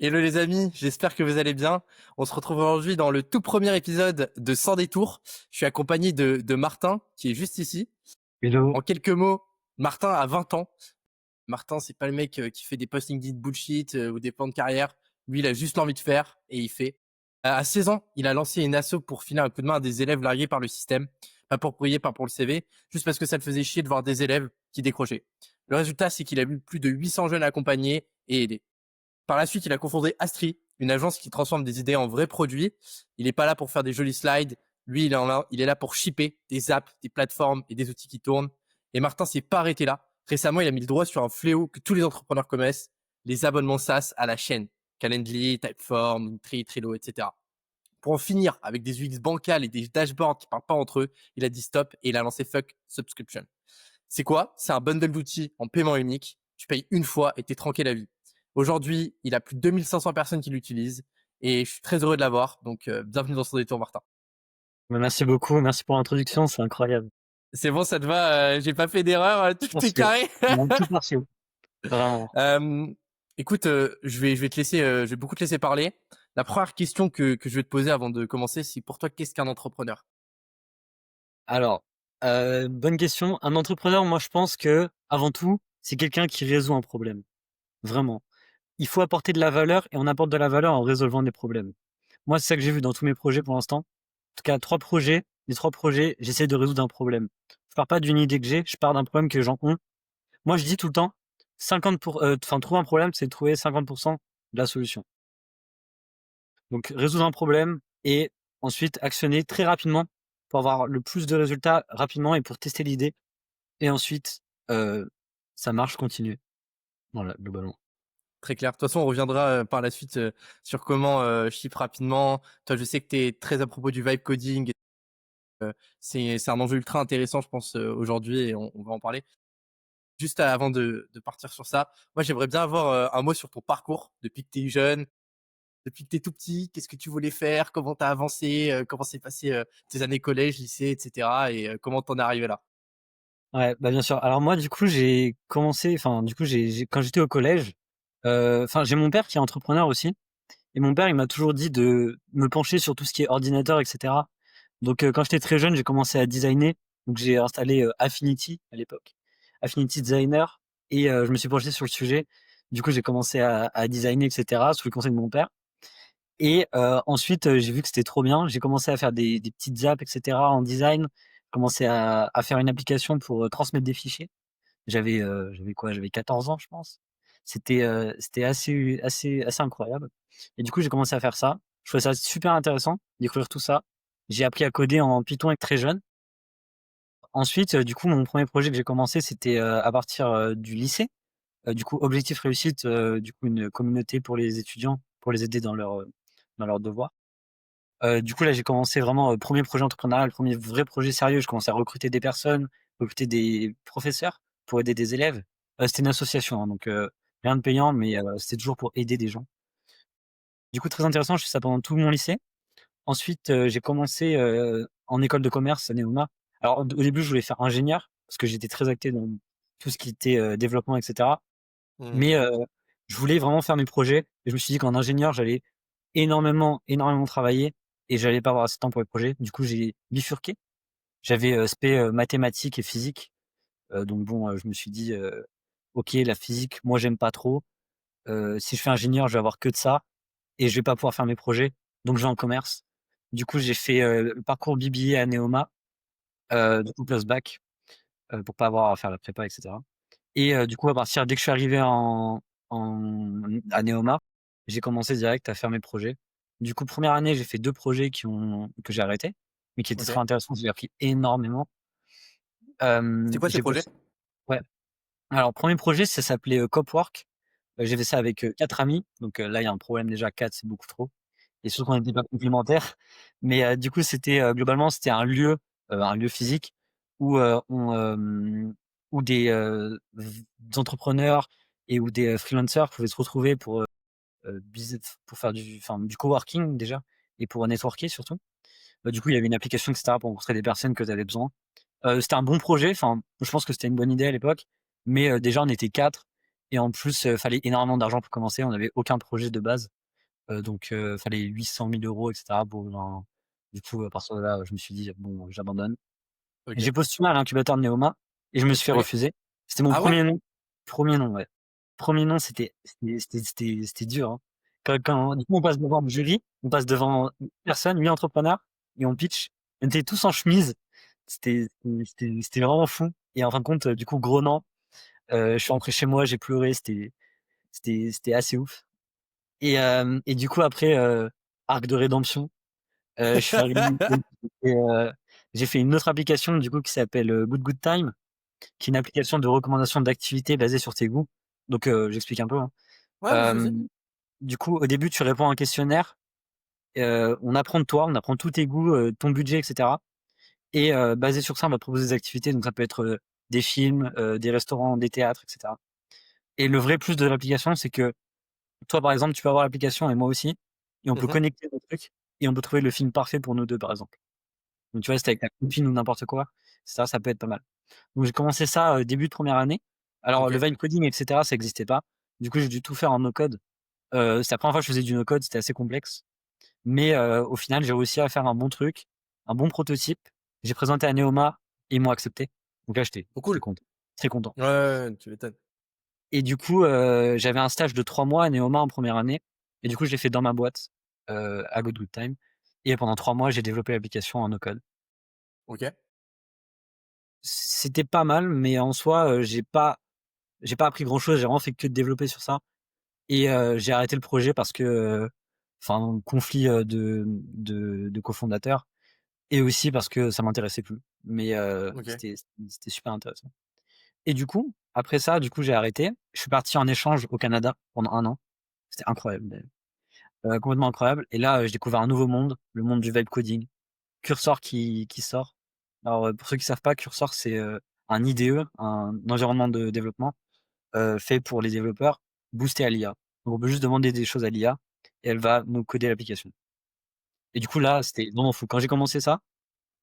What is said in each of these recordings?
Hello les amis, j'espère que vous allez bien. On se retrouve aujourd'hui dans le tout premier épisode de Sans détour. Je suis accompagné de Martin, qui est juste ici. Hello. En quelques mots, Martin a 20 ans. Martin, c'est pas le mec qui fait des posts LinkedIn bullshit ou des plans de carrière. Lui, il a juste l'envie de faire et il fait. À 16 ans, il a lancé une asso pour filer un coup de main à des élèves largués par le système. Pas pour briller, pas pour le CV, juste parce que ça le faisait chier de voir des élèves qui décrochaient. Le résultat, c'est qu'il a eu plus de 800 jeunes accompagnés et aidés. Par la suite, il a cofondé Astri, une agence qui transforme des idées en vrais produits. Il n'est pas là pour faire des jolis slides. Lui, il est là pour shipper des apps, des plateformes et des outils qui tournent. Et Martin s'est pas arrêté là. Récemment, il a mis le doigt sur un fléau que tous les entrepreneurs connaissent, les abonnements SaaS à la chaîne. Calendly, Typeform, Linktree, Trello, etc. Pour en finir avec des UX bancales et des dashboards qui parlent pas entre eux, il a dit stop et il a lancé Fuck Subscription. C'est quoi? C'est un bundle d'outils en paiement unique. Tu payes une fois et t'es tranquille à vie. Aujourd'hui, il a plus de 2500 personnes qui l'utilisent et je suis très heureux de l'avoir. Donc, bienvenue dans son détour, Martin. Merci beaucoup, merci pour l'introduction, c'est incroyable. C'est bon, ça te va? J'ai pas fait d'erreur, tout est Merci. carré. Non, tout merci. Vraiment. Euh, écoute, je vais te laisser, je vais beaucoup te laisser parler. La première question que je vais te poser avant de commencer, c'est pour toi, qu'est-ce qu'un entrepreneur? Alors, bonne question. Un entrepreneur, moi, je pense que, avant tout, c'est quelqu'un qui résout un problème. Vraiment. Il faut apporter de la valeur et on apporte de la valeur en résolvant des problèmes. Moi, c'est ça que j'ai vu dans tous mes projets pour l'instant. En tout cas, les 3 projets, j'essaie de résoudre un problème. Je pars pas d'une idée que j'ai, je pars d'un problème que les gens ont. Moi, je dis tout le temps, trouver un problème, c'est trouver 50% de la solution. Donc résoudre un problème et ensuite actionner très rapidement pour avoir le plus de résultats rapidement et pour tester l'idée. Et ensuite, ça marche, continuer. Voilà, globalement. Très clair. De toute façon, on reviendra par la suite sur comment ship rapidement. Toi, je sais que tu es très à propos du vibe coding. C'est un enjeu ultra intéressant, je pense, aujourd'hui, et on va en parler. Juste avant de partir sur ça, moi, j'aimerais bien avoir un mot sur ton parcours depuis que tu es jeune, depuis que tu es tout petit. Qu'est-ce que tu voulais faire? Comment tu as avancé? Comment s'est passé tes années collège, lycée, etc. Et comment t'en es arrivé là? Ouais, bah bien sûr. Alors moi, du coup, j'ai commencé, enfin, du coup, quand j'étais au collège, enfin, j'ai mon père qui est entrepreneur aussi. Et mon père, il m'a toujours dit de me pencher sur tout ce qui est ordinateur, etc. Donc, quand j'étais très jeune, j'ai commencé à designer. Donc, j'ai installé Affinity à l'époque, Affinity Designer, et je me suis penché sur le sujet. Du coup, j'ai commencé à designer, etc. sous le conseil de mon père. Et ensuite, j'ai vu que c'était trop bien. J'ai commencé à faire des petites apps, etc. en design. J'ai commencé à faire une application pour transmettre des fichiers. J'avais quoi? J'avais 14 ans, je pense. C'était assez incroyable. Et du coup, j'ai commencé à faire ça. Je trouvais ça super intéressant, découvrir tout ça. J'ai appris à coder en Python très jeune. Ensuite, du coup, mon premier projet que j'ai commencé, c'était à partir du lycée. Du coup, Objectif Réussite, du coup, une communauté pour les étudiants, pour les aider dans leurs devoirs. Du coup, là, j'ai commencé vraiment, premier projet entrepreneurial, premier vrai projet sérieux. Je commençais à recruter des personnes, recruter des professeurs pour aider des élèves. C'était une association, hein, donc rien de payant, mais c'était toujours pour aider des gens. Du coup, très intéressant, je fais ça pendant tout mon lycée. Ensuite, j'ai commencé, en école de commerce à Neoma. Alors, au début, je voulais faire ingénieur parce que j'étais très actif dans tout ce qui était, développement, et cetera. Mhm. Mais je voulais vraiment faire mes projets et je me suis dit qu'en ingénieur, j'allais énormément travailler et j'allais pas avoir assez de temps pour les projets. Du coup, j'ai bifurqué. J'avais spé mathématiques et physique. Donc bon, je me suis dit OK, la physique, moi, j'aime pas trop. Si je fais ingénieur, je vais avoir que de ça et je vais pas pouvoir faire mes projets. Donc je vais en commerce. Du coup, j'ai fait le parcours BBA à Neoma, du coup, post-bac, pour pas avoir à faire la prépa, etc. Et du coup, à partir dès que je suis arrivé à Neoma, j'ai commencé direct à faire mes projets. Du coup, première année, j'ai fait 2 projets que j'ai arrêtés, mais qui étaient Ok. très intéressants. J'ai appris énormément. C'était quoi ces J'ai projets? bossé Ouais. Alors, premier projet, ça s'appelait, Copwork. J'ai fait ça avec, 4 amis. Donc, là, il y a un problème déjà, 4, c'est beaucoup trop et surtout qu'on n'était pas complémentaires. Mais, du coup, globalement, c'était un lieu physique où, où des entrepreneurs et où des freelancers pouvaient se retrouver pour faire du coworking déjà et pour networker surtout. Du coup, il y avait une application, etc. pour rencontrer des personnes que tu avais besoin. C'était un bon projet. Enfin, je pense que c'était une bonne idée à l'époque, mais déjà on était 4 et en plus, fallait énormément d'argent pour commencer. On n'avait aucun projet de base, donc fallait 800 000 € et cetera pour un du coup, à partir de là, je me suis dit: «Bon, j'abandonne». Et OK. j'ai postulé à l'incubateur de Neoma et je me suis fait OK. refuser. C'était mon Ah ouais? premier nom. Premier nom, ouais. Premier nom, c'était dur, hein. Quand du coup, on passe devant le jury, on passe devant 8 personnes, 8 entrepreneurs et on pitch. On était tous en chemise. C'était vraiment fou et en fin de compte, du coup, gros non. Je suis rentré chez moi, j'ai pleuré, c'était assez ouf et du coup après, arc de rédemption, je suis arrivé et j'ai fait une autre application du coup qui s'appelle, Good Good Time, qui est une application de recommandation d'activités basée sur tes goûts. Donc, j'explique un peu, hein. Ouais, vas-y, vas-y. Hem, du coup, au début, tu réponds à un questionnaire, on apprend de toi, on apprend tous tes goûts, ton budget et cetera et basé sur ça, on va te proposer des activités. Donc ça peut être, des films, des restaurants, des théâtres et cetera et le vrai plus de l'application, c'est que toi, par exemple, tu peux avoir l'application et moi aussi et on peut Mmh. connecter nos trucs et on peut trouver le film parfait pour nous 2, par exemple. Donc tu vois, si tu avec ta copine ou n'importe quoi, ça peut être pas mal. Donc j'ai commencé ça, début de première année. Alors le OK. vibe coding et cetera, ça existait pas. Du coup, j'ai dû tout faire en no code. C'est la première fois que je faisais du no code, c'était assez complexe. Mais au final, j'ai réussi à faire un bon truc, un bon prototype. J'ai présenté à Neoma et ils m'ont accepté. Donc là, Trop j'étais cool. content, très content. Ouais, ouais, ouais, tu m'étonnes. Et du coup, j'avais un stage de 3 mois à Neoma en première année et du coup, je l'ai fait dans ma boîte, à Good Good Time et pendant 3 mois, j'ai développé l'application en no code. OK. C'était pas mal, mais en soi, j'ai pas appris grand chose, j'ai vraiment fait que de développer sur ça et j'ai arrêté le projet parce que, enfin, conflit, de cofondateurs et aussi parce que ça m'intéressait plus. Mais OK. c'était super intéressant et du coup, après ça, du coup, j'ai arrêté. Je suis parti en échange au Canada pendant 1 an. C'était incroyable d'ailleurs, complètement incroyable et là, j'ai découvert un nouveau monde, le monde du vibe coding. Cursor qui sort. Alors, pour ceux qui savent pas, Cursor, c'est, un IDE, un environnement de développement, fait pour les développeurs, boosté à l'IA. Donc on peut juste demander des choses à l'IA et elle va nous coder l'application. Et du coup là, c'était vraiment fou. Quand j'ai commencé ça,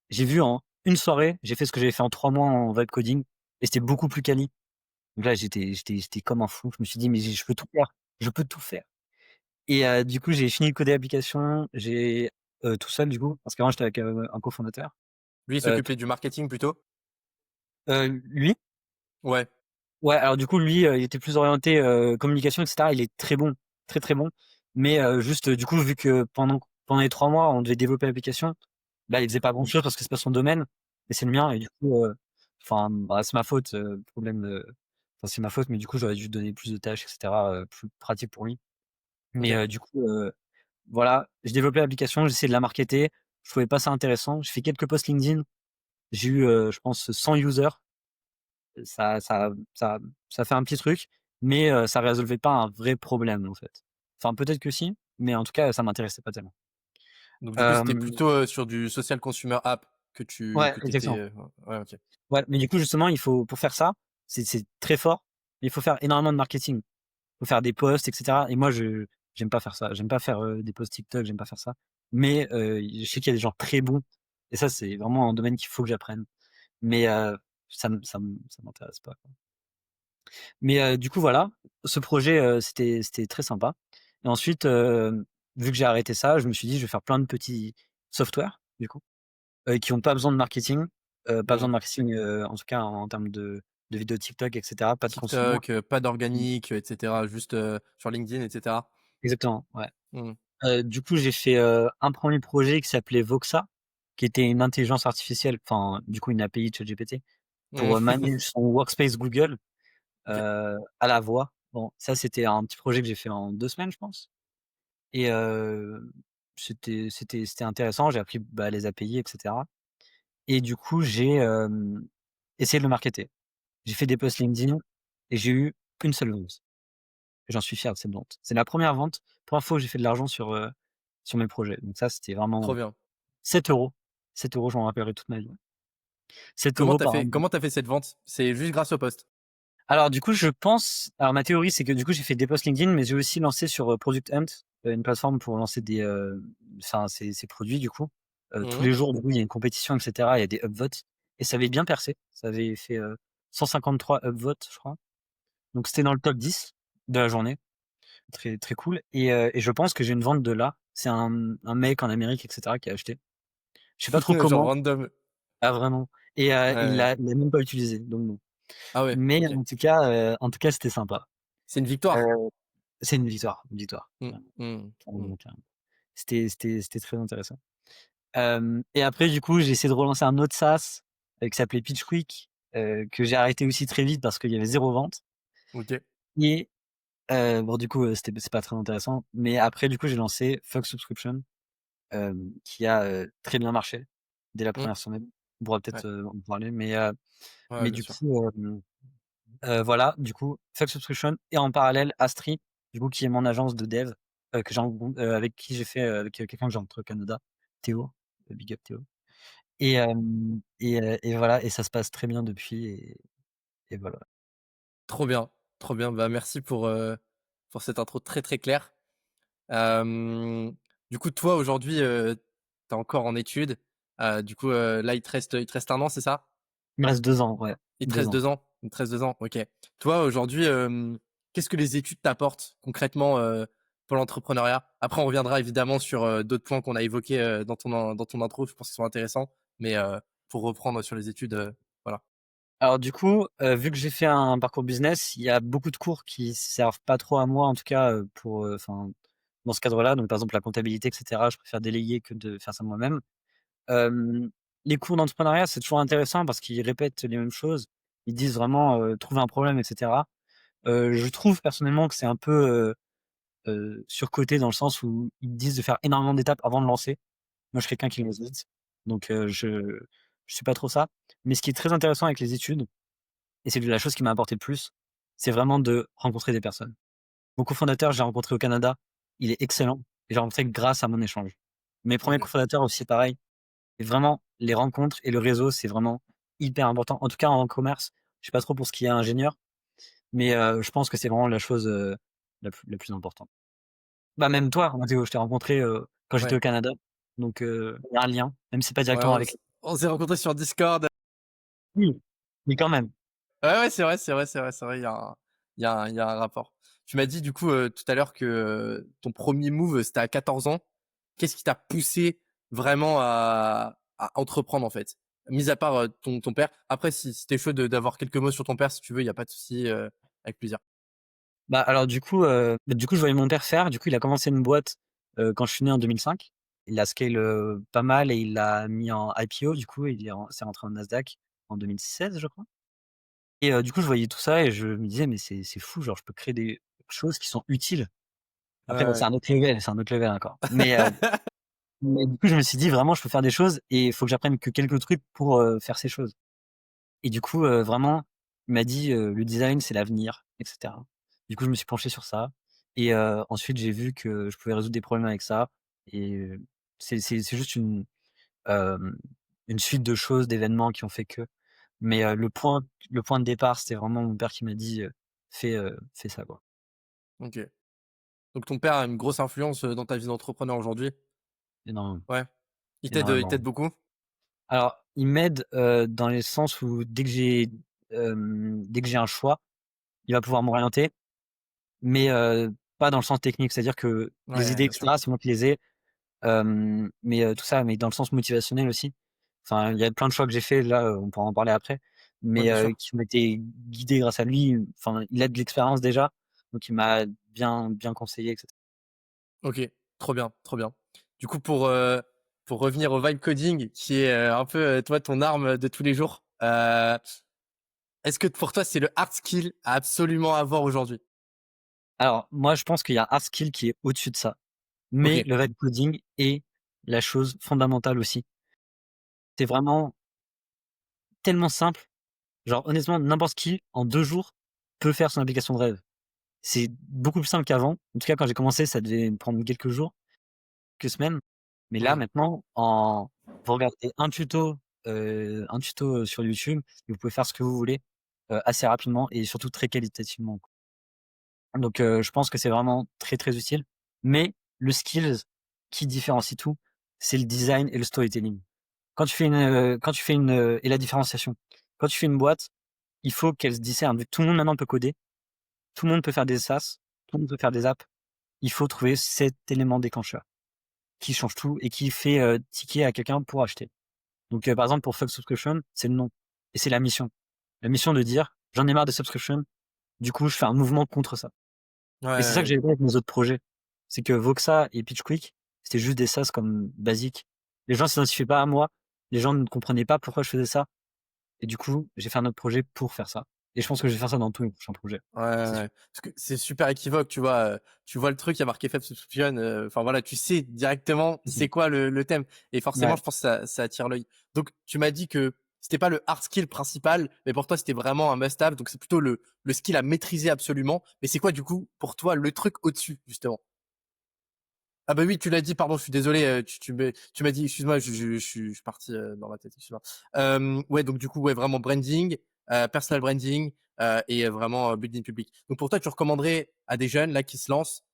j'ai vu en une soirée, j'ai fait ce que j'avais fait en 3 mois en vibe coding et c'était beaucoup plus quali. Donc là, j'étais comme un fou. Je me suis dit: «Mais je peux tout faire, je peux tout faire» et du coup, j'ai fini de coder l'application, tout seul du coup, parce qu'avant j'étais avec, un cofondateur. Lui, il Tout s'occupait du marketing plutôt? lui Ouais. ouais, alors du coup, lui, il était plus orienté, communication et cetera. Il est très bon, très, très bon. Mais juste, du coup, vu que pendant les 3 mois, on devait développer l'application, bah, il faisait pas grand-chose parce que c'est pas son domaine et c'est le mien et du coup, enfin, bah, c'est ma faute, problème de enfin, c'est ma faute, mais du coup, j'aurais dû donner plus de tâches et cetera, plus pratiques pour lui. Mais OK. du coup, voilà, j'ai développé l'application, j'ai essayé de la marketer. Je trouvais pas ça intéressant. J'ai fait quelques posts LinkedIn. J'ai eu, je pense 100 users. Ça ça fait un petit truc, mais ça résolvait pas un vrai problème, en fait. Enfin, peut-être que si, mais en tout cas, ça m'intéressait pas tellement. Donc du coup, c'était Hem, plutôt, sur du social consumer app ouais, que tu étais, exactement. ouais, OK. Ouais, mais du coup, justement, il faut pour faire ça, c'est très fort, mais il faut faire énormément de marketing. Il faut faire des posts et cetera et moi, je j'aime pas faire ça. J'aime pas faire, des posts TikTok, j'aime pas faire ça. Mais je sais qu'il y a des gens très bons et ça, c'est vraiment un domaine qu'il faut que j'apprenne. Mais ça m'intéresse pas. Mais du coup, voilà, ce projet, c'était très sympa et ensuite, vu que j'ai arrêté ça, je me suis dit: «Je vais faire plein de petits softwares, du coup, qui ont pas besoin de marketing, pas besoin Mmh. de marketing, en tout cas en termes de vidéos TikTok et cetera, pas de consumer». TikTok, pas Mmh. d'organique, et cetera, juste, sur LinkedIn et cetera? Exactement, ouais. Mmh. Du coup, j'ai fait, un premier projet qui s'appelait Voxa, qui était une intelligence artificielle, enfin, du coup, une API de ChatGPT pour, Mmh. manager son workspace Google, OK. à la voix. Bon, ça, c'était un petit projet que j'ai fait en 2 semaines, je pense. Et c'était intéressant, j'ai appris, bah, les API et cetera et du coup, j'ai, essayé de le marketer. J'ai fait des posts LinkedIn et j'ai eu une seule vente et j'en suis fier de cette vente. C'est la première fois que j'ai fait de l'argent sur mes projets. Donc ça, c'était Trop vraiment bien. 7 €. 7 €, je m'en rappellerai toute ma vie, ouais. 7 € par an. Comment tu fait cette vente? C'est juste grâce au post? Alors du coup, je pense alors ma théorie, c'est que du coup, j'ai fait des posts LinkedIn, mais j'ai aussi lancé sur, Product Hunt, une plateforme pour lancer des, enfin ces produits du coup. Tous Mmh. les jours, du coup, il y a une compétition et cetera, il y a des upvotes et ça avait bien percé. Ça avait fait, 153 upvotes, je crois Donc c'était dans le top 10 de la journée. Très, très cool. Et je pense que j'ai une vente de là. C'est un mec en Amérique, etc., qui a acheté. Je sais pas trop Genre comment. random. Ah, vraiment. Et Ouais. il l'a même pas utilisé. Donc bon. Ah ouais, Mais ok. en tout cas, c'était sympa. C'est une victoire. Euh, c'est une victoire. Une victoire. Mm, Carrément, mm, mm. carrément, carrément. C'était très intéressant. Et après, du coup, j'ai essayé de relancer un autre SaaS qui s'appelait Pitch Quick, que j'ai arrêté aussi très vite parce qu'il y avait zéro vente. Ok. Et bon, du coup, c'est pas très intéressant. Mais après, du coup, j'ai lancé Fuck Subscription, qui a très bien marché dès la Mm, première semaine. On pourra ouais. peut-être en parler. Ouais, Mais bien du sûr. coup, voilà, du coup, Fuck Subscription et en parallèle, Astri, du coup, qui est mon agence de dev, avec qui j'ai fait, avec quelqu'un que j'ai rencontré au Canada, Théo, big up Théo. Et voilà, et ça se passe très bien depuis et voilà. Trop bien. Trop bien. Bah, merci pour cette intro très, très claire. Hem, du coup, toi, aujourd'hui, tu es encore en études. Du coup, là, il te reste 1 an, c'est ça? Il me reste 2 ans, ouais, Il te 2 reste ans. 2 ans? Il te reste 2 ans, OK. Toi, aujourd'hui, qu'est-ce que les études t'apportent concrètement, pour l'entrepreneuriat? Après, on reviendra évidemment sur, d'autres points qu'on a évoqués, dans ton intro, je pense qu'ils sont intéressants. Mais, pour reprendre sur les études, voilà. Alors du coup, vu que j'ai fait un parcours business, il y a beaucoup de cours qui servent pas trop à moi, en tout cas, pour, enfin, dans ce cadre-là. Donc par exemple, la comptabilité et cetera, je préfère déléguer que de faire ça moi-même. Hem, les cours d'entrepreneuriat, c'est toujours intéressant parce qu'ils répètent les mêmes choses. Ils disent vraiment, «Trouve un problème» et cetera. Je trouve personnellement que c'est un peu, surcoté dans le sens où ils disent de faire énormément d'étapes avant de lancer. Moi, je suis quelqu'un qui lance vite, donc je suis pas trop ça. Mais ce qui est très intéressant avec les études, et c'est la chose qui m'a apporté le plus, c'est vraiment de rencontrer des personnes. Mon cofondateur, j'ai rencontré au Canada, il est excellent et j'ai rencontré grâce à mon échange. Mes premiers OK. cofondateurs aussi pareil. Et vraiment, les rencontres et le réseau, c'est vraiment hyper important. En tout cas, en commerce, je sais pas trop pour ce qui est ingénieur, mais je pense que c'est vraiment la chose, la plus importante. Bah, même toi, Mathéo, je t'ai rencontré, quand j'étais Ouais. au Canada, donc il y a un lien, même si c'est pas Ouais, directement on avec. s on s'est rencontrés sur Discord. Oui, mais quand même. Ouais, ouais, c'est vrai, c'est vrai, c'est vrai, c'est vrai, il y a un rapport. Tu m'as dit du coup, tout à l'heure que, ton premier move, c'était à 14 ans. Qu'est-ce qui t'a poussé vraiment à entreprendre, en fait? Mis à part, ton père. Après si tu chaud d'avoir quelques mots sur ton père, si tu veux, il y a pas de souci, avec plaisir. Bah, alors du coup, je voyais mon père faire, du coup, il a commencé une boîte, quand je suis né en 2005. Il a scale, pas mal et il l'a mis en IPO, du coup, c'est rentré en Nasdaq en 2016, je crois. Et du coup, je voyais tout ça et je me disais: «Mais c'est fou, genre je peux créer des choses qui sont utiles». Ouais, Après bon, ouais. c'est un autre level encore. Mais du coup, je me suis dit: «Vraiment, je peux faire des choses et il faut que j'apprenne que quelques trucs pour, faire ces choses». Et du coup, vraiment, il m'a dit, «Le design, c'est l'avenir» et cetera. Du coup, je me suis penché sur ça et ensuite j'ai vu que je pouvais résoudre des problèmes avec ça et c'est juste hem, une suite de choses, d'événements qui ont fait que. Mais le point de départ, c'était vraiment mon père qui m'a dit, «Fais ça, quoi». OK. Donc ton père a une grosse influence, dans ta vie d'entrepreneur aujourd'hui? Énormément, Ouais. Il t'aide énormément. beaucoup? Alors, il m'aide, dans le sens où dès que j'ai un choix, il va pouvoir m'orienter, mais pas dans le sens technique. C'est-à-dire que les Ouais, idées et bien sûr. cetera, c'est moi qui les ai, mais tout ça, mais dans le sens motivationnel aussi. Enfin, il y a plein de choix que j'ai faits, là, on pourra en parler après, Ouais, mais bien sûr. qui ont été guidés grâce à lui. Enfin, il a de l'expérience déjà, donc il m'a bien bien conseillé et cetera. OK, trop bien, trop bien. Du coup, pour revenir au vibe coding qui est, un peu, toi, ton arme de tous les jours, est-ce que pour toi, c'est le hard skill à absolument avoir aujourd'hui? Alors moi, je pense qu'il y a un hard skill qui est au-dessus de ça, mais OK, le vibe coding est la chose fondamentale aussi. C'est vraiment tellement simple. Genre honnêtement, n'importe qui, en 2 jours, peut faire son application de rêve. C'est beaucoup plus simple qu'avant. En tout cas, quand j'ai commencé, ça devait me prendre quelques jours, quelques semaines. Mais là, mmh, maintenant, vous regardez un tuto sur YouTube et vous pouvez faire ce que vous voulez, assez rapidement et surtout très qualitativement, quoi. Donc je pense que c'est vraiment très, très utile. Mais le skills qui différencie tout, c'est le design et le storytelling. Et la différenciation. Quand tu fais une boîte, il faut qu'elle se discerne, vu que tout le monde maintenant peut coder. Tout le monde peut faire des SaaS, tout le monde peut faire des apps. Il faut trouver cet élément déclencheur qui change tout et qui fait, ticker à quelqu'un pour acheter. Donc, par exemple, pour Fuck Subscription, c'est le nom et c'est la mission. La mission de dire: «J'en ai marre des subscriptions, du coup, je fais un mouvement contre ça». Ouais, Et c'est ça que ouais, j'avais pas avec mes autres projets. C'est que Voxa et PitchQuick, c'était juste des SaaS comme basiques. Les gens s'identifiaient pas à moi, les gens ne comprenaient pas pourquoi je faisais ça et du coup, j'ai fait un autre projet pour faire ça et je pense que je vais faire ça dans tous mes prochains projets, ouais, c'est sûr. ouais. Parce que c'est super équivoque, tu vois le truc, il y a marqué Fab Subscription, enfin voilà, tu sais directement Mmh. c'est quoi le thème et forcément, Ouais. je pense que ça attire l'œil. Donc tu m'as dit que c'était pas le hard skill principal, mais pour toi, c'était vraiment un must have, donc c'est plutôt le skill à maîtriser absolument. Mais c'est quoi du coup, pour toi, le truc au-dessus, justement? Ah bah oui, tu l'as dit, pardon, je suis désolé, tu m'as dit, excuse-moi, je suis parti dans ma tête, excuse-moi. Ouais, donc du coup, ouais, vraiment branding, personal branding et vraiment building public. Donc pour toi, tu recommanderais à des jeunes là qui se lancent,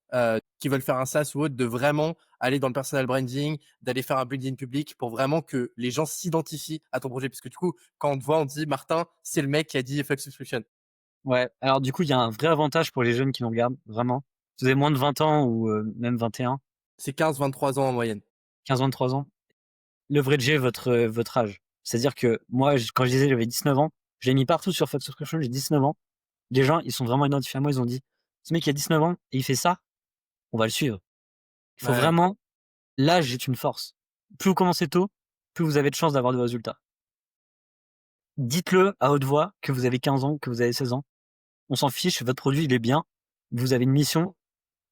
qui veulent faire un SaaS ou autre, de vraiment aller dans le personal branding, d'aller faire un building public pour vraiment que les gens s'identifient à ton projet. Parce que du coup, quand on te voit, on te dit Martin, c'est le mec qui a dit Flex Subscription. Ouais, alors du coup, il y a un vrai avantage pour les jeunes qui nous regardent, vraiment. Si vous avez moins de 20 ans ou même 21, C'est 15-23 ans en moyenne. 15-23 ans, leveragez votre âge. C'est-à-dire que moi, quand je disais j'avais 19 ans, je l'ai mis partout sur Fox Subscription, j'ai 19 ans. Les gens, ils sont vraiment identifiés à moi, ils ont dit: «Ce mec, il a 19 ans et il fait ça, on va le suivre». Il faut Ouais, vraiment l'âge est une force. Plus vous commencez tôt, plus vous avez de chances d'avoir de résultats. Dites-le à haute voix que vous avez 15 ans, que vous avez 16 ans. On s'en fiche, votre produit, il est bien. Vous avez une mission,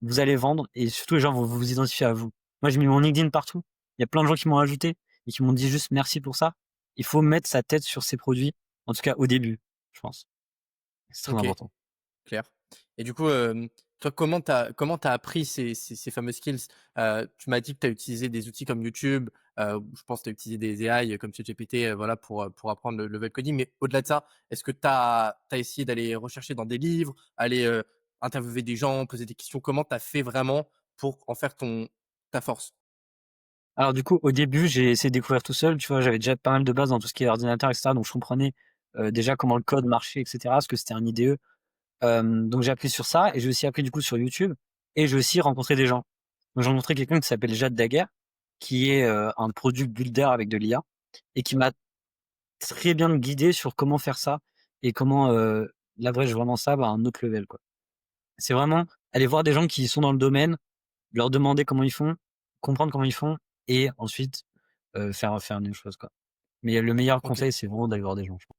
vous allez vendre et surtout les gens vont vous identifier à vous. Moi, j'ai mis mon LinkedIn partout. Il y a plein de gens qui m'ont ajouté et qui m'ont dit juste merci pour ça. Il faut mettre sa tête sur ses produits, en tout cas au début, je pense. C'est très ok. important. Clair. Et du coup, toi, comment t'as appris ces fameux skills? Tu m'as dit que tu as utilisé des outils comme YouTube, je pense que tu as utilisé des AI comme ChatGPT, voilà, pour apprendre le level coding. Mais au-delà de ça, est-ce que tu as essayé d'aller rechercher dans des livres, aller, interviewer des gens, poser des questions? Comment tu as fait vraiment pour en faire ta force? Alors du coup, au début, j'ai essayé de découvrir tout seul, tu vois? J'avais déjà pas mal de bases dans tout ce qui est ordinateur et cetera, donc je comprenais, déjà comment le code marchait et cetera, parce que c'était un IDE. Donc j'ai appris sur ça et j'ai aussi appris du coup sur YouTube et j'ai aussi rencontré des gens. Donc j'ai rencontré quelqu'un qui s'appelle Jade Daguerre, qui est, un product builder avec de l'IA et qui m'a très bien guidé sur comment faire ça et comment, leverage vraiment ça, à un autre level, quoi. C'est vraiment aller voir des gens qui sont dans le domaine, leur demander comment ils font, comprendre comment ils font et ensuite, faire une chose, quoi. Mais le meilleur OK. conseil, c'est vraiment d'aller voir des gens, je pense.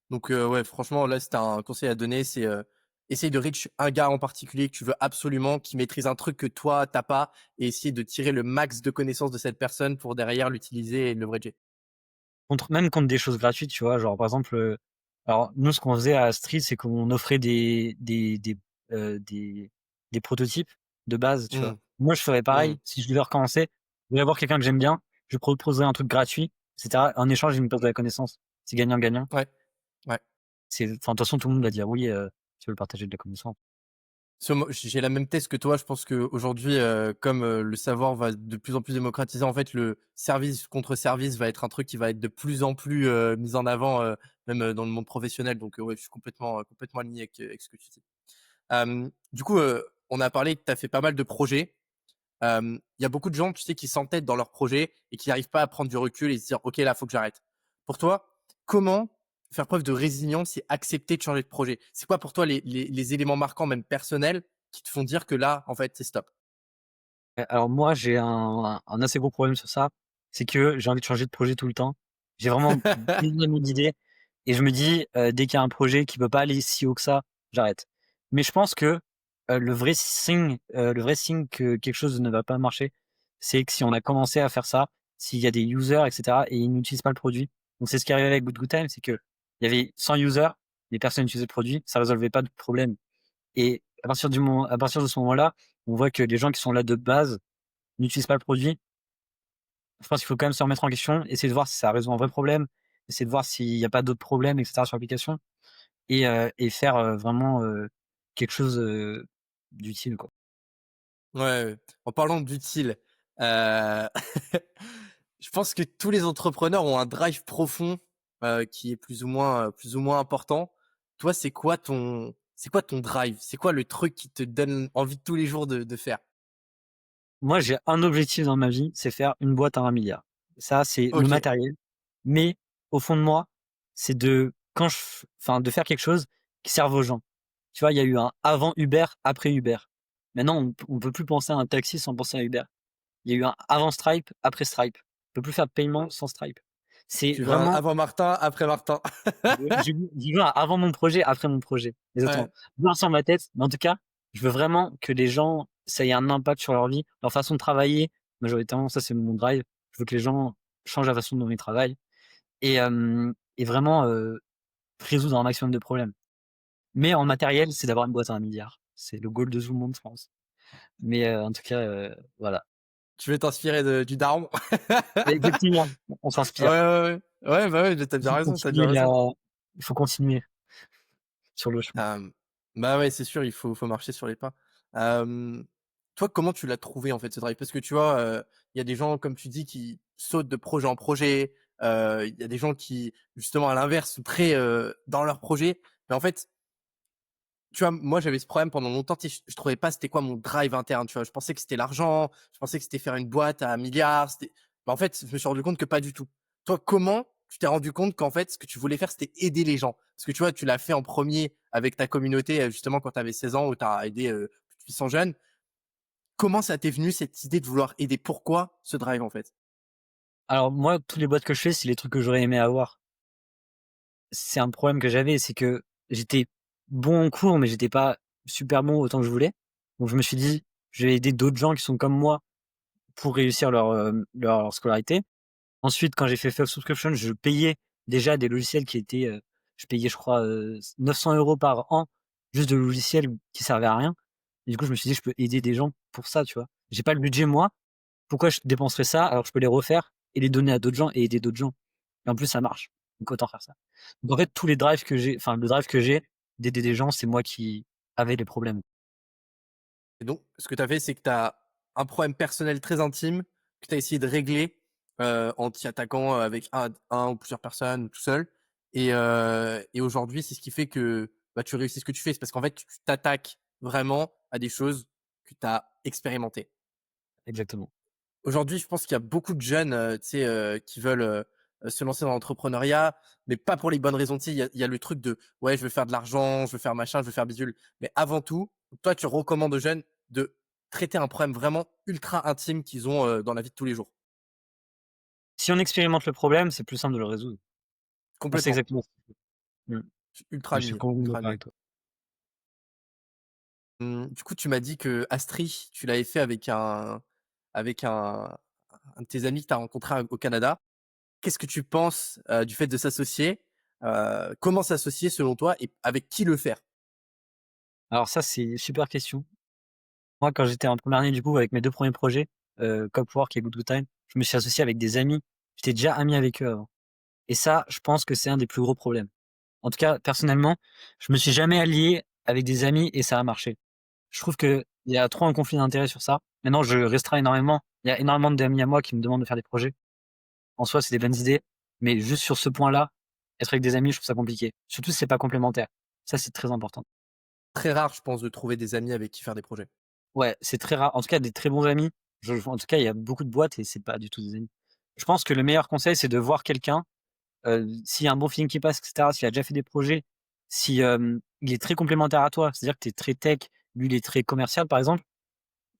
Donc, ouais, franchement, là, si tu un conseil à donner, c'est, essaye de reach un gars en particulier que tu veux absolument, qui maîtrise un truc que toi, t'as pas et essayer de tirer le max de connaissances de cette personne pour derrière l'utiliser et le leverager. Même contre des choses gratuites, tu vois? Genre, par exemple, alors nous, ce qu'on faisait à Street, c'est qu'on offrait heu, des des prototypes de base, tu vois? Mmh. Moi, je ferais Mmh. pareil. Si je devais recommencer, je voudrais voir quelqu'un que j'aime bien, je lui proposerais un truc gratuit et cetera. En échange, il me passe de la connaissance. C'est gagnant-gagnant. Ouais, ouais. De toute façon, tout le monde va dire oui, si tu veux partager de la connaissance. J'ai la même thèse que toi. Je pense qu'aujourd'hui, comme, le savoir va de plus en plus démocratiser, en fait, le service contre service va être un truc qui va être de plus en plus, mis en avant, même, dans le monde professionnel. Donc, ouais, je suis complètement aligné avec ce que tu dis. Du coup, on a parlé que tu as fait pas mal de projets. Il y a beaucoup de gens, tu sais, qui s'entêtent dans leur projet et qui n'arrivent pas à prendre du recul et se dire: «OK, là, faut que j'arrête». Pour toi, comment faire preuve de résilience et accepter de changer de projet? C'est quoi pour toi les éléments marquants, même personnels, qui te font dire que là, en fait, c'est stop? Alors moi, j'ai un assez gros problème sur ça, c'est que j'ai envie de changer de projet tout le temps. J'ai vraiment des milliers d'idées et je me dis, dès qu'il y a un projet qui peut pas aller si haut que ça, j'arrête. Mais je pense que, le vrai signe que quelque chose ne va pas marcher, c'est que si on a commencé à faire ça, s'il y a des users et cetera et ils n'utilisent pas le produit. Donc c'est ce qui est arrivé avec Good Good Time, c'est qu'il y avait 100 users, les personnes utilisaient le produit, ça résolvait pas de problème et à partir de ce moment-là, on voit que les gens qui sont là de base n'utilisent pas le produit. Je pense qu'il faut quand même se remettre en question, essayer de voir si ça résout un vrai problème, essayer de voir s'il y a pas d'autres problèmes et cetera sur l'application et faire, vraiment, quelque chose, d'utile, quoi. Ouais, en parlant d'utile, heu, je pense que tous les entrepreneurs ont un drive profond, qui est plus ou moins important. Toi, C'est quoi ton drive? C'est quoi le truc qui te donne envie tous les jours de faire? Moi, j'ai un objectif dans ma vie, c'est faire une boîte à 1 milliard. Ça, c'est le OK, matériel. Mais au fond de moi, c'est de quand je f enfin, de faire quelque chose qui serve aux gens. Tu vois, il y a eu un avant Uber, après Uber. Maintenant, on peut plus penser à un taxi sans penser à Uber. Il y a eu un avant Stripe, après Stripe. On peut plus faire de paiement sans Stripe. C'est tu veux un vraiment avant Martin, après Martin. je veux un avant mon projet, après mon projet. Exactement. Ouais, Bien sur ma tête, mais en tout cas, je veux vraiment que les gens, ça ait un impact sur leur vie, leur façon de travailler. Majoritairement, ça, c'est mon drive. Je veux que les gens changent la façon dont ils travaillent et vraiment, résoudre un maximum de problèmes. Mais en matériel, c'est d'avoir une boîte à 1 milliard. C'est le goal de tout le monde, je pense. Mais, en tout cas, voilà. tu veux t'inspirer du daron? Effectivement, on Ouais, s'inspire. ouais, ouais. Ouais, bah, ouais, tu Il faut bien raison, tu bien continuer raison. il faut continuer sur le chemin. Bah, ouais, c'est sûr, il faut marcher sur les pas. Hem, Toi, comment tu l'as trouvé, en fait, ce drive? Parce que tu vois, il y a des gens, comme tu dis, qui sautent de projet en projet, il y a des gens qui, justement, à l'inverse, sont très, dans leur projet. Mais en fait, tu vois, moi, j'avais ce problème pendant longtemps, tu sais, je trouvais pas c'était quoi mon drive interne, tu vois? Je pensais que c'était l'argent, je pensais que c'était faire une boîte à 1 000 000 bah, en fait, je me suis rendu compte que pas du tout. Toi, comment tu t'es rendu compte qu'en fait, ce que tu voulais faire, c'était aider les gens? Parce que tu vois, tu l'as fait en premier avec ta communauté, justement, quand tu avais 16 ans où tu as aidé, plus de 800 jeunes. Comment ça t'est venu cette idée de vouloir aider? Pourquoi ce drive, en fait? Alors moi, tous les boîtes que je fais, c'est les trucs que j'aurais aimé avoir. C'est un problème que j'avais, c'est que j'étais bon en cours, mais j'étais pas super bon autant que je voulais. Donc je me suis dit: «Je vais aider d'autres gens qui sont comme moi pour réussir leur scolarité». Ensuite, quand j'ai fait Self Subscription, je payais déjà des logiciels qui étaient, je payais je crois, 900 € par an, juste de logiciels qui servaient à rien. Et du coup, je me suis dit: «Je peux aider des gens pour ça», tu vois? J'ai pas le budget moi, pourquoi je dépenserais ça alors que je peux les refaire et les donner à d'autres gens et aider d'autres gens? Et en plus ça marche, donc autant faire ça. Donc en fait, tous les drives que j'ai enfin le drive que j'ai d'aider des gens, c'est moi qui avais les problèmes. Et donc, ce que tu as fait, c'est que tu as un problème personnel très intime que tu as essayé de régler, en t'y attaquant, avec un ou plusieurs personnes ou tout seul et aujourd'hui, c'est ce qui fait que, bah, tu réussis ce que tu fais. C'est parce qu'en fait, tu t'attaques vraiment à des choses que tu as expérimentées. Exactement. Aujourd'hui, je pense qu'il y a beaucoup de jeunes, tu sais, qui veulent, se lancer dans l'entrepreneuriat, mais pas pour les bonnes raisons. Tu sais, il y a le truc de: «Ouais, je veux faire de l'argent, je veux faire machin, je veux faire bidule». Mais avant tout, toi, tu recommandes aux jeunes de traiter un problème vraiment ultra intime qu'ils ont, dans la vie de tous les jours. Si on expérimente le problème, c'est plus simple de le résoudre. Moi, c'est Complètement. exactement ça. Mmh. Je suis ultra Ouais, je suis admire, complètement ultra d'accord admire. avec toi. Du coup, tu m'as dit que Astri, tu l'avais fait avec un de tes amis que tu as rencontré au Canada. Qu'est-ce que tu penses, du fait de s'associer? Comment s'associer selon toi et avec qui le faire? Alors ça, c'est une super question. Moi, quand j'étais en première année, du coup, avec mes 2 premiers projets, Copwork et Good Good Time, je me suis associé avec des amis. J'étais déjà ami avec eux avant et ça, je pense que c'est un des plus gros problèmes. En tout cas, personnellement, je me suis jamais allié avec des amis et ça a marché. Je trouve qu'il y a trop un conflit d'intérêts sur ça. Maintenant, je restreins énormément. Il y a énormément d'amis à moi qui me demandent de faire des projets. En soi, c'est des bonnes idées, mais juste sur ce point-là, être avec des amis, je trouve ça compliqué. Surtout si c'est pas complémentaire. Ça, c'est très important. Très rare, je pense, de trouver des amis avec qui faire des projets. Ouais, c'est très rare. En tout cas, des très bons amis. En tout cas, il y a beaucoup de boîtes et c'est pas du tout des amis. Je pense que le meilleur conseil, c'est de voir quelqu'un, s'il y a un bon feeling qui passe, et cetera, s'il a déjà fait des projets, si, il est très complémentaire à toi, c'est-à-dire que tu es très tech, lui, il est très commercial, par exemple,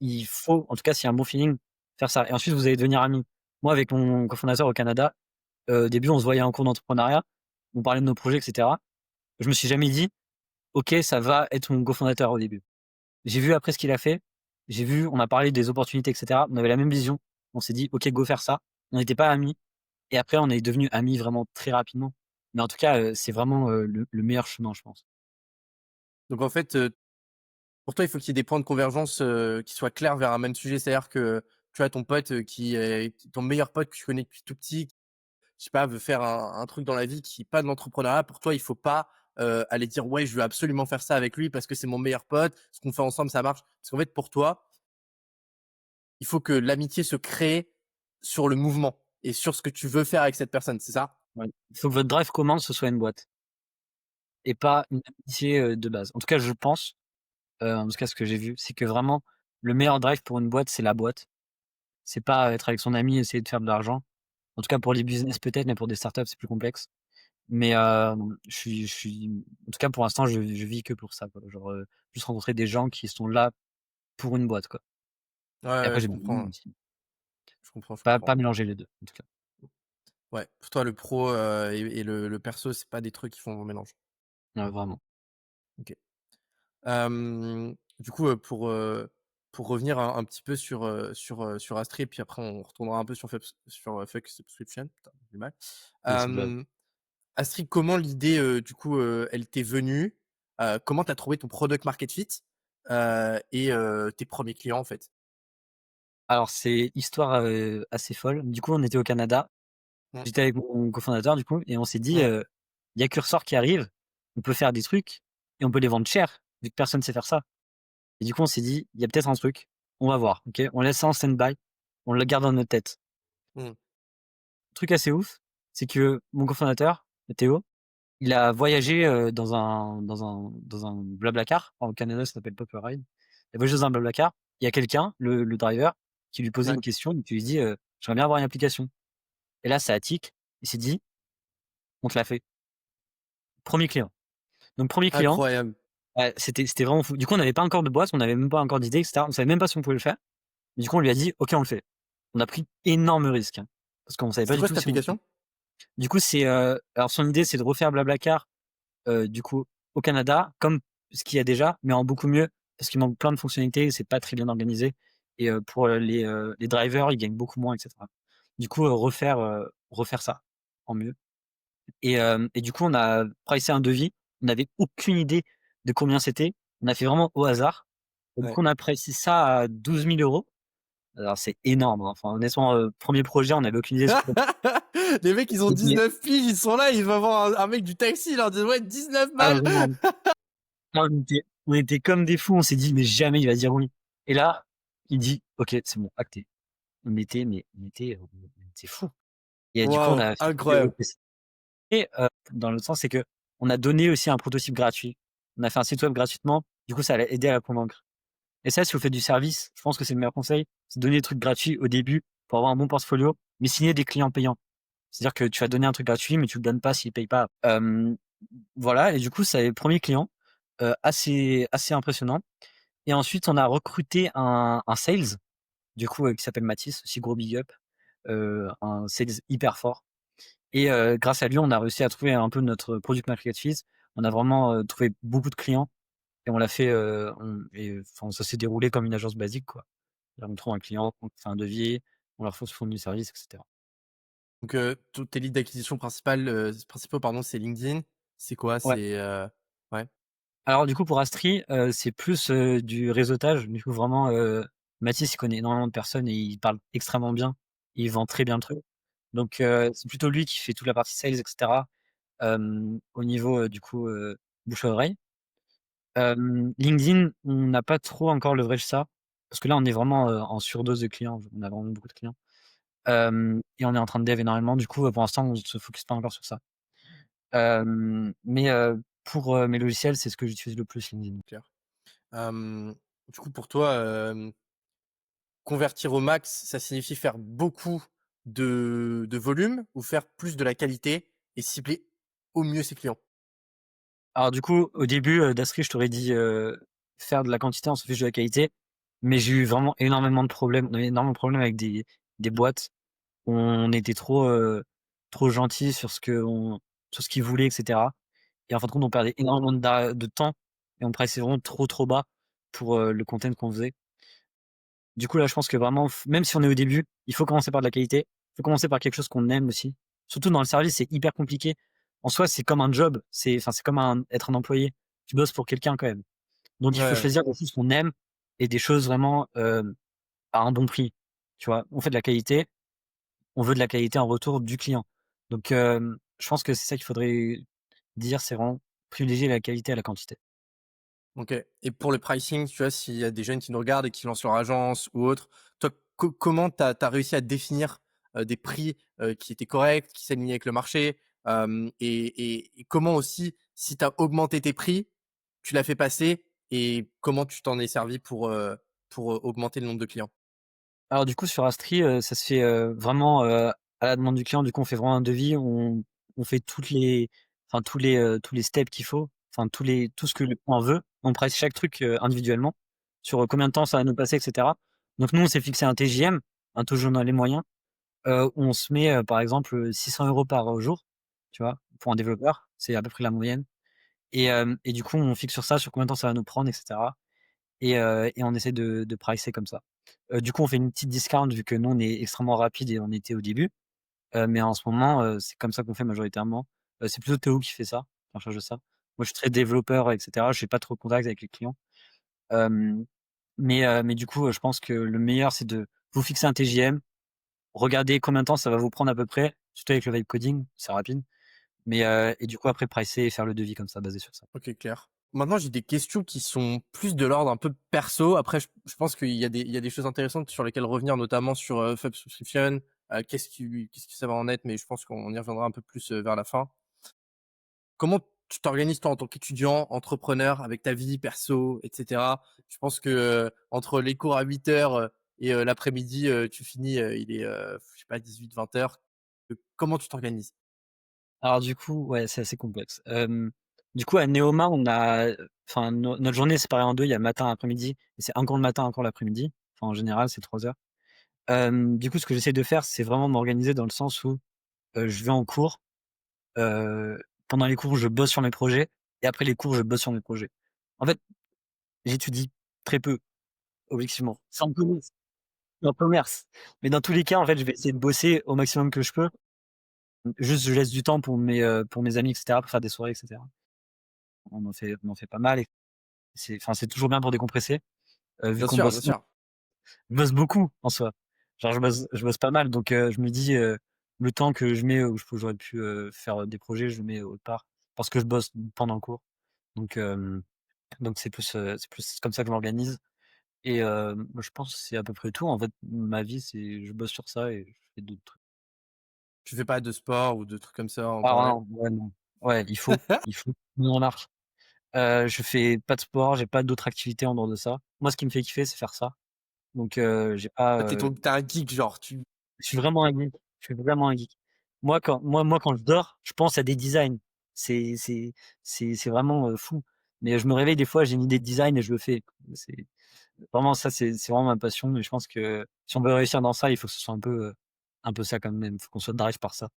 il faut, en tout cas, s'il y a un bon feeling, faire ça et ensuite vous allez devenir amis. Moi, avec mon cofondateur au Canada, au début, on se voyait en cours d'entrepreneuriat, on parlait de nos projets et cetera. Je me suis jamais dit: «OK, ça va être mon cofondateur» au début. J'ai vu après ce qu'il a fait, j'ai vu, on a parlé des opportunités et cetera. On avait la même vision. On s'est dit: «OK, go faire ça». On n'était pas amis et après on est devenus amis vraiment très rapidement. Mais en tout cas, c'est vraiment, le meilleur chemin, je pense. Donc en fait, pour toi, il faut qu'il y ait des points de convergence, qui soient clairs vers un même sujet. C'est-à-dire que, tu as ton pote, ton meilleur pote que tu connais depuis tout petit, je sais pas, veut faire un truc dans la vie qui est pas de l'entrepreneuriat. Pour toi, il faut pas, aller dire: «Ouais, je veux absolument faire ça avec lui parce que c'est mon meilleur pote, ce qu'on fait ensemble, ça marche». Parce qu'en fait, pour toi, il faut que l'amitié se crée sur le mouvement et sur ce que tu veux faire avec cette personne, c'est ça? Ouais. Il faut que votre drive commun, ce soit une boîte. et pas une amitié, de base. En tout cas, je pense, en tout cas ce que j'ai vu, c'est que vraiment le meilleur drive pour une boîte, c'est la boîte. C'est pas être avec son ami, essayer de faire de l'argent. En tout cas pour les business peut-être, mais pour des startups, c'est plus complexe. Mais, je suis en tout cas pour l'instant, je vis que pour ça, quoi. Genre, juste rencontrer des gens qui sont là pour une boîte, quoi. Ouais, Et après ouais, je j'ai beaucoup d'amis comprends, aussi. je comprends, je Pas comprends. mélanger les 2 en tout cas. Ouais, pour toi, le pro, et le perso, c'est pas des trucs qui font un mélange. Ouais, vraiment. OK. Du coup, pour revenir un petit peu sur Astrid, puis après on retournera un peu sur Fuck Subscription. Putain, j'ai du mal. Yes, grave. Astrid, comment l'idée, du coup, elle t'est venue? Comment tu as trouvé ton product market fit, et tes premiers clients, en fait? Alors c'est histoire, assez folle. Du coup, on était au Canada. Mmh, J'étais avec mon cofondateur du coup et on s'est dit, mmh, «Il y a Cursor qui arrive, on peut faire des trucs et on peut les vendre cher, vu que personne sait faire ça». Et du coup, on s'est dit: «Il y a peut-être un truc, on va voir, OK?» On laisse ça en stand-by, on le garde dans notre tête. mmh, Truc assez ouf, c'est que mon cofondateur, Théo, il a voyagé, dans un Blablacar. Au Canada, ça s'appelle Purple Ride. Il a voyagé dans un Blablacar. Il y a quelqu'un, le driver, qui lui posait ouais. une question et qui lui dit, «J'aimerais bien avoir une application». Et là, ça a tic. Il s'est dit: «On te l'a fait». Premier client. Donc premier client, Incroyable. ouais, c'était vraiment fou. Du coup, on n'avait pas encore de boîte, on n'avait même pas encore d'idée et cetera. On savait même pas si on pouvait le faire. Mais du coup, on lui a dit: «OK, on le fait». On a pris énorme risque, hein, parce qu'on savait pas C'était du quoi tout cette si on application? du coup, alors son idée, c'est de refaire Blablacar, du coup, au Canada, comme ce qu'il y a déjà, mais en beaucoup mieux, parce qu'il manque plein de fonctionnalités, c'est pas très bien organisé et pour, les drivers, ils gagnent beaucoup moins et cetera. Du coup, refaire ça en mieux et du coup, on a pricé un devis. On n'avait aucune idée de combien c'était. On a fait vraiment au hasard et du Ouais. coup, on a pricé ça à 12 000 €. Alors c'est énorme, hein. Enfin honnêtement, 1er projet, on n'avait aucune idée sur quoi Les mecs, ils ont 19 piges, ils sont là, ils vont voir un mec du taxi, ils leur disent: «Ouais, 19 ah balles!» vraiment. Ah, on était comme des fous, on s'est dit: «Mais jamais il va dire oui» et là, il dit: «OK, c'est bon, acté». On était fous et du coup, on Waouh, a fait incroyable. et dans l'autre sens, c'est qu'on a donné aussi un prototype gratuit. On a fait un site web gratuitement, du coup, ça l'a aidé à la convaincre et ça, si vous faites du service, je pense que c'est le meilleur conseil, c'est de donner des trucs gratuits au début pour avoir un bon portfolio, mais signer des clients payants. C'est-à-dire que tu vas donner un truc gratuit, mais tu le donnes pas s'ils payent pas. Voilà et du coup, ça est le 1er client, assez impressionnant et ensuite on a recruté un sales, du coup, qui s'appelle Mathis, aussi gros big up, un sales hyper fort et grâce à lui, on a réussi à trouver un peu notre product market fit. On a vraiment, trouvé beaucoup de clients et on l'a fait, enfin, ça s'est déroulé comme une agence basique, quoi. On trouve un client, on fait un devis, on leur fournit le service et cetera. Donc, tous tes leads d'acquisition principaux, pardon, c'est LinkedIn. C'est quoi? Ouais. Ouais, Alors du coup pour Astri, c'est plus, du réseautage. Du coup vraiment, Mathis il connaît énormément de personnes et il parle extrêmement bien. Il vend très bien le truc. Donc c'est plutôt lui qui fait toute la partie sales et cetera, au niveau, du coup, bouche à oreille. LinkedIn, on n'a pas trop encore leverage ça, parce que là on est vraiment, en surdose de clients. On a vraiment beaucoup de clients. Et on est en train de dev énormément. Du coup, pour l'instant on se focus pas encore sur ça. Mais pour, mes logiciels, c'est ce que j'utilise le plus LinkedIn. clair. Hem, du coup, pour toi, convertir au max, ça signifie faire beaucoup de volume ou faire plus de la qualité et cibler au mieux ses clients? Alors du coup, au début, d'Astri, je t'aurais dit, faire de la quantité, on se fiche de la qualité, mais j'ai eu vraiment énormément de problèmes. On avait énormément de problèmes avec des boîtes. On était trop gentils sur ce qu'ils voulaient et cetera et en fin de compte, on perdait énormément de temps et on pressait vraiment trop bas pour, le content qu'on faisait. Du coup, là, je pense que vraiment même si on est au début, il faut commencer par de la qualité. Il faut commencer par quelque chose qu'on aime aussi. Surtout dans le service, c'est hyper compliqué. En soi, c'est comme un job, c'est comme être un employé. Tu bosses pour quelqu'un quand même. Donc il faut Ouais, choisir des choses qu'on aime et des choses vraiment, à un bon prix. Tu vois? On fait de la qualité, on veut de la qualité en retour du client. Donc je pense que c'est ça qu'il faudrait dire, c'est vraiment privilégier la qualité à la quantité. OK, et pour le pricing, tu vois, s'il y a des jeunes qui nous regardent et qui lancent leur agence ou autre, toi, comment tu as réussi à définir, des prix, qui étaient corrects, qui s'alignaient avec le marché? Et comment aussi, si tu as augmenté tes prix, tu l'as fait passer et comment tu t'en es servi pour augmenter le nombre de clients? Alors du coup sur Astri, ça se fait, vraiment, à la demande du client. Du coup, on fait vraiment un devis, on fait tous les steps qu'il faut, enfin tout ce que le client veut. On price chaque truc, individuellement sur, combien de temps ça va nous passer et cetera. Donc nous, on s'est fixé un TJM, un taux journalier moyen, où on se met, par exemple, 600 € par jour, tu vois? Pour un développeur, c'est à peu près la moyenne et du coup, on fixe sur ça, sur combien de temps ça va nous prendre et cetera et on essaie de pricer comme ça. Du coup, on fait une petite discount vu que nous, on est extrêmement rapide et on était au début, mais en ce moment, c'est comme ça qu'on fait majoritairement. C'est plutôt Théo qui fait ça, qui est en charge de ça. Moi, je suis très développeur et cetera, je n'ai pas trop de contact avec les clients. Hem, mais du coup, je pense que le meilleur, c'est de vous fixer un TJM, regarder combien de temps ça va vous prendre à peu près, surtout avec le vibe coding, c'est rapide, mais et du coup après pricer et faire le devis comme ça, basé sur ça. OK, clair. Maintenant, j'ai des questions qui sont plus de l'ordre un peu perso. Après, je pense qu'il y a des choses intéressantes sur lesquelles revenir, notamment sur, Fab Subscription. Qu'est-ce que ça va en être? Mais je pense qu'on y reviendra un peu plus, vers la fin. Comment tu t'organises toi en tant qu'étudiant, entrepreneur, avec ta vie perso et cetera? Je pense que, entre les cours à 8 heures et l'après-midi, tu finis, il est, je sais pas 18-20 heures. Comment tu t'organises? Alors du coup, ouais, c'est assez complexe. Du coup à Neoma, on a, enfin notre journée est séparée en 2. Il y a matin, après-midi et c'est encore le matin, encore l'après-midi. Enfin en général, c'est 3 heures. Du coup, ce que j'essaie de faire, c'est vraiment de m'organiser dans le sens où, je vais en cours, heu, pendant les cours, je bosse sur mes projets et après les cours, je bosse sur mes projets. En fait, j'étudie très peu, objectivement. C'est un commerce, mais dans tous les cas, en fait, je vais essayer de bosser au maximum que je peux. Juste, je laisse du temps pour mes amis et cetera, pour faire des soirées et cetera. On en fait pas mal et c'est toujours bien pour décompresser, vu Bien qu'on sûr, bosse bien sûr. je bosse beaucoup en soi. Genre je bosse pas mal donc je me dis, le temps que je mets où j'aurais pu, faire, des projets, je le mets autre part parce que je bosse pendant le cours. Donc c'est plus comme ça que je m'organise et je pense que c'est à peu près tout en fait. Ma vie, c'est je bosse sur ça et je fais d'autres trucs. Tu fais pas de sport ou de trucs comme ça en Ah parallèle? non, ouais, non. Ouais, il faut, sinon on marche. Je fais pas de sport, j'ai pas d'autres activités en dehors de ça. Moi, ce qui me fait kiffer, c'est faire ça. Donc j'ai pas, Ah, tu un geek, genre tu je suis vraiment un geek, je suis vraiment un geek. Moi, quand je dors, je pense à des designs. C'est c'est c'est vraiment, fou. Mais je me réveille des fois, j'ai une idée de design et je le fais. C'est vraiment ça, c'est vraiment ma passion et je pense que si on veut réussir dans ça, il faut que ce soit un peu ça quand même. Il faut qu'on soit drive par ça,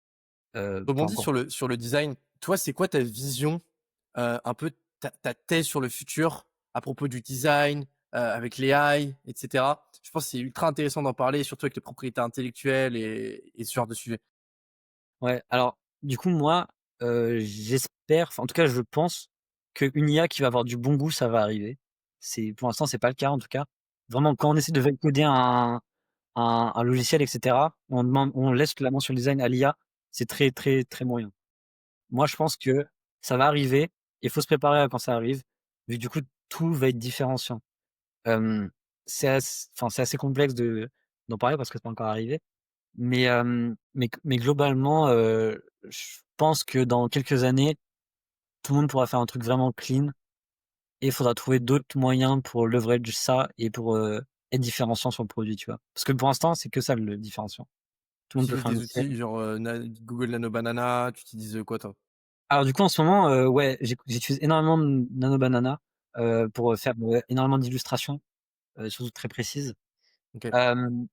peu rebondis importe. sur le design. Toi, c'est quoi ta vision, un peu ta thèse sur le futur à propos du design, avec l'AI et cetera? Je pense que c'est ultra intéressant d'en parler, surtout avec les propriétés intellectuelles et ce genre de sujet. Ouais, alors du coup moi, j'espère, enfin en tout cas je pense qu'une IA qui va avoir du bon goût, ça va arriver. C'est pour l'instant c'est pas le cas en tout cas. Vraiment quand on essaie de coder un logiciel et cetera, on laisse la mention design à l'IA, c'est très, très, très moyen. Moi je pense que ça va arriver, il faut se préparer à quand ça arrive, vu que du coup tout va être différenciant. Hem, c'est assez complexe d'en parler parce que c'est pas encore arrivé. Mais globalement, je pense que dans quelques années, tout le monde pourra faire un truc vraiment clean et il faudra trouver d'autres moyens pour leverage ça et pour, être différenciant sur le produit, tu vois? Parce que pour l'instant, c'est que ça le différenciant. Tout Tu le monde peut utilises faire un des logiciel. outils genre, Google Nano Banana, tu utilises, quoi toi? Alors du coup, en ce moment, ouais, j'utilise énormément de Nano Banana, pour, faire, énormément d'illustrations, surtout très précises. OK.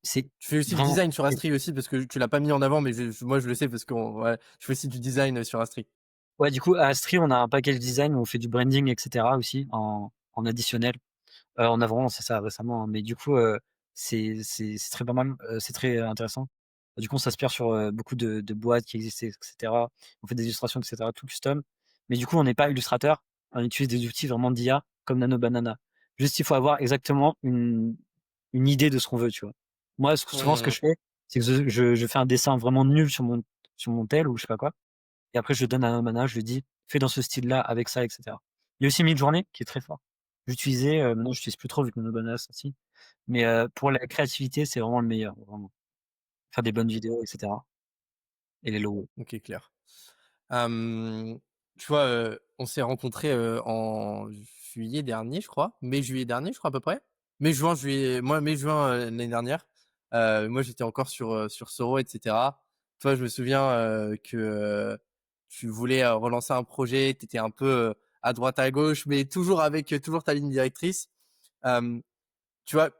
C'est Tu fais aussi du vraiment design sur Astri aussi parce que tu l'as pas mis en avant, mais moi je le sais parce que ouais, je fais aussi du design, sur Astri. ouais, du coup, à Astri, on a un package design où on fait du branding et cetera aussi en additionnel. On a vraiment lancé ça récemment, hein, mais du coup, c'est très pas mal, c'est très intéressant. Du coup, on s'inspire sur, beaucoup de boîtes qui existaient et cetera. On fait des illustrations et cetera, tout custom. Mais du coup, on n'est pas illustrateur, on utilise des outils vraiment d'IA comme Nano Banana. Juste, il faut avoir exactement une idée de ce qu'on veut, tu vois? Moi, souvent, ce que Mmh. je fais, c'est que je fais un dessin vraiment nul sur mon tel ou je sais pas quoi et après je donne à un mana, je lui dis: «Fais dans ce style-là avec ça» et cetera. Il y a aussi Midjourney qui est très fort. J'utilisais, maintenant j'utilise plus trop vu que Monobanana est sorti, mais pour la créativité, c'est vraiment le meilleur, vraiment. Faire des bonnes vidéos et cetera et les logos. OK, clair. Hem, Tu vois, on s'est rencontrés, en juillet dernier, je crois. Mai-juillet dernier, je crois, à peu près. Mai-juin, juillet moi, mai-juin, l'année dernière. Moi, j'étais encore sur Soro et cetera. Toi, je me souviens, que, tu voulais, relancer un projet. Tu étais un peu, à droite, à gauche, mais toujours avec, toujours ta ligne directrice. Hem Tu vois,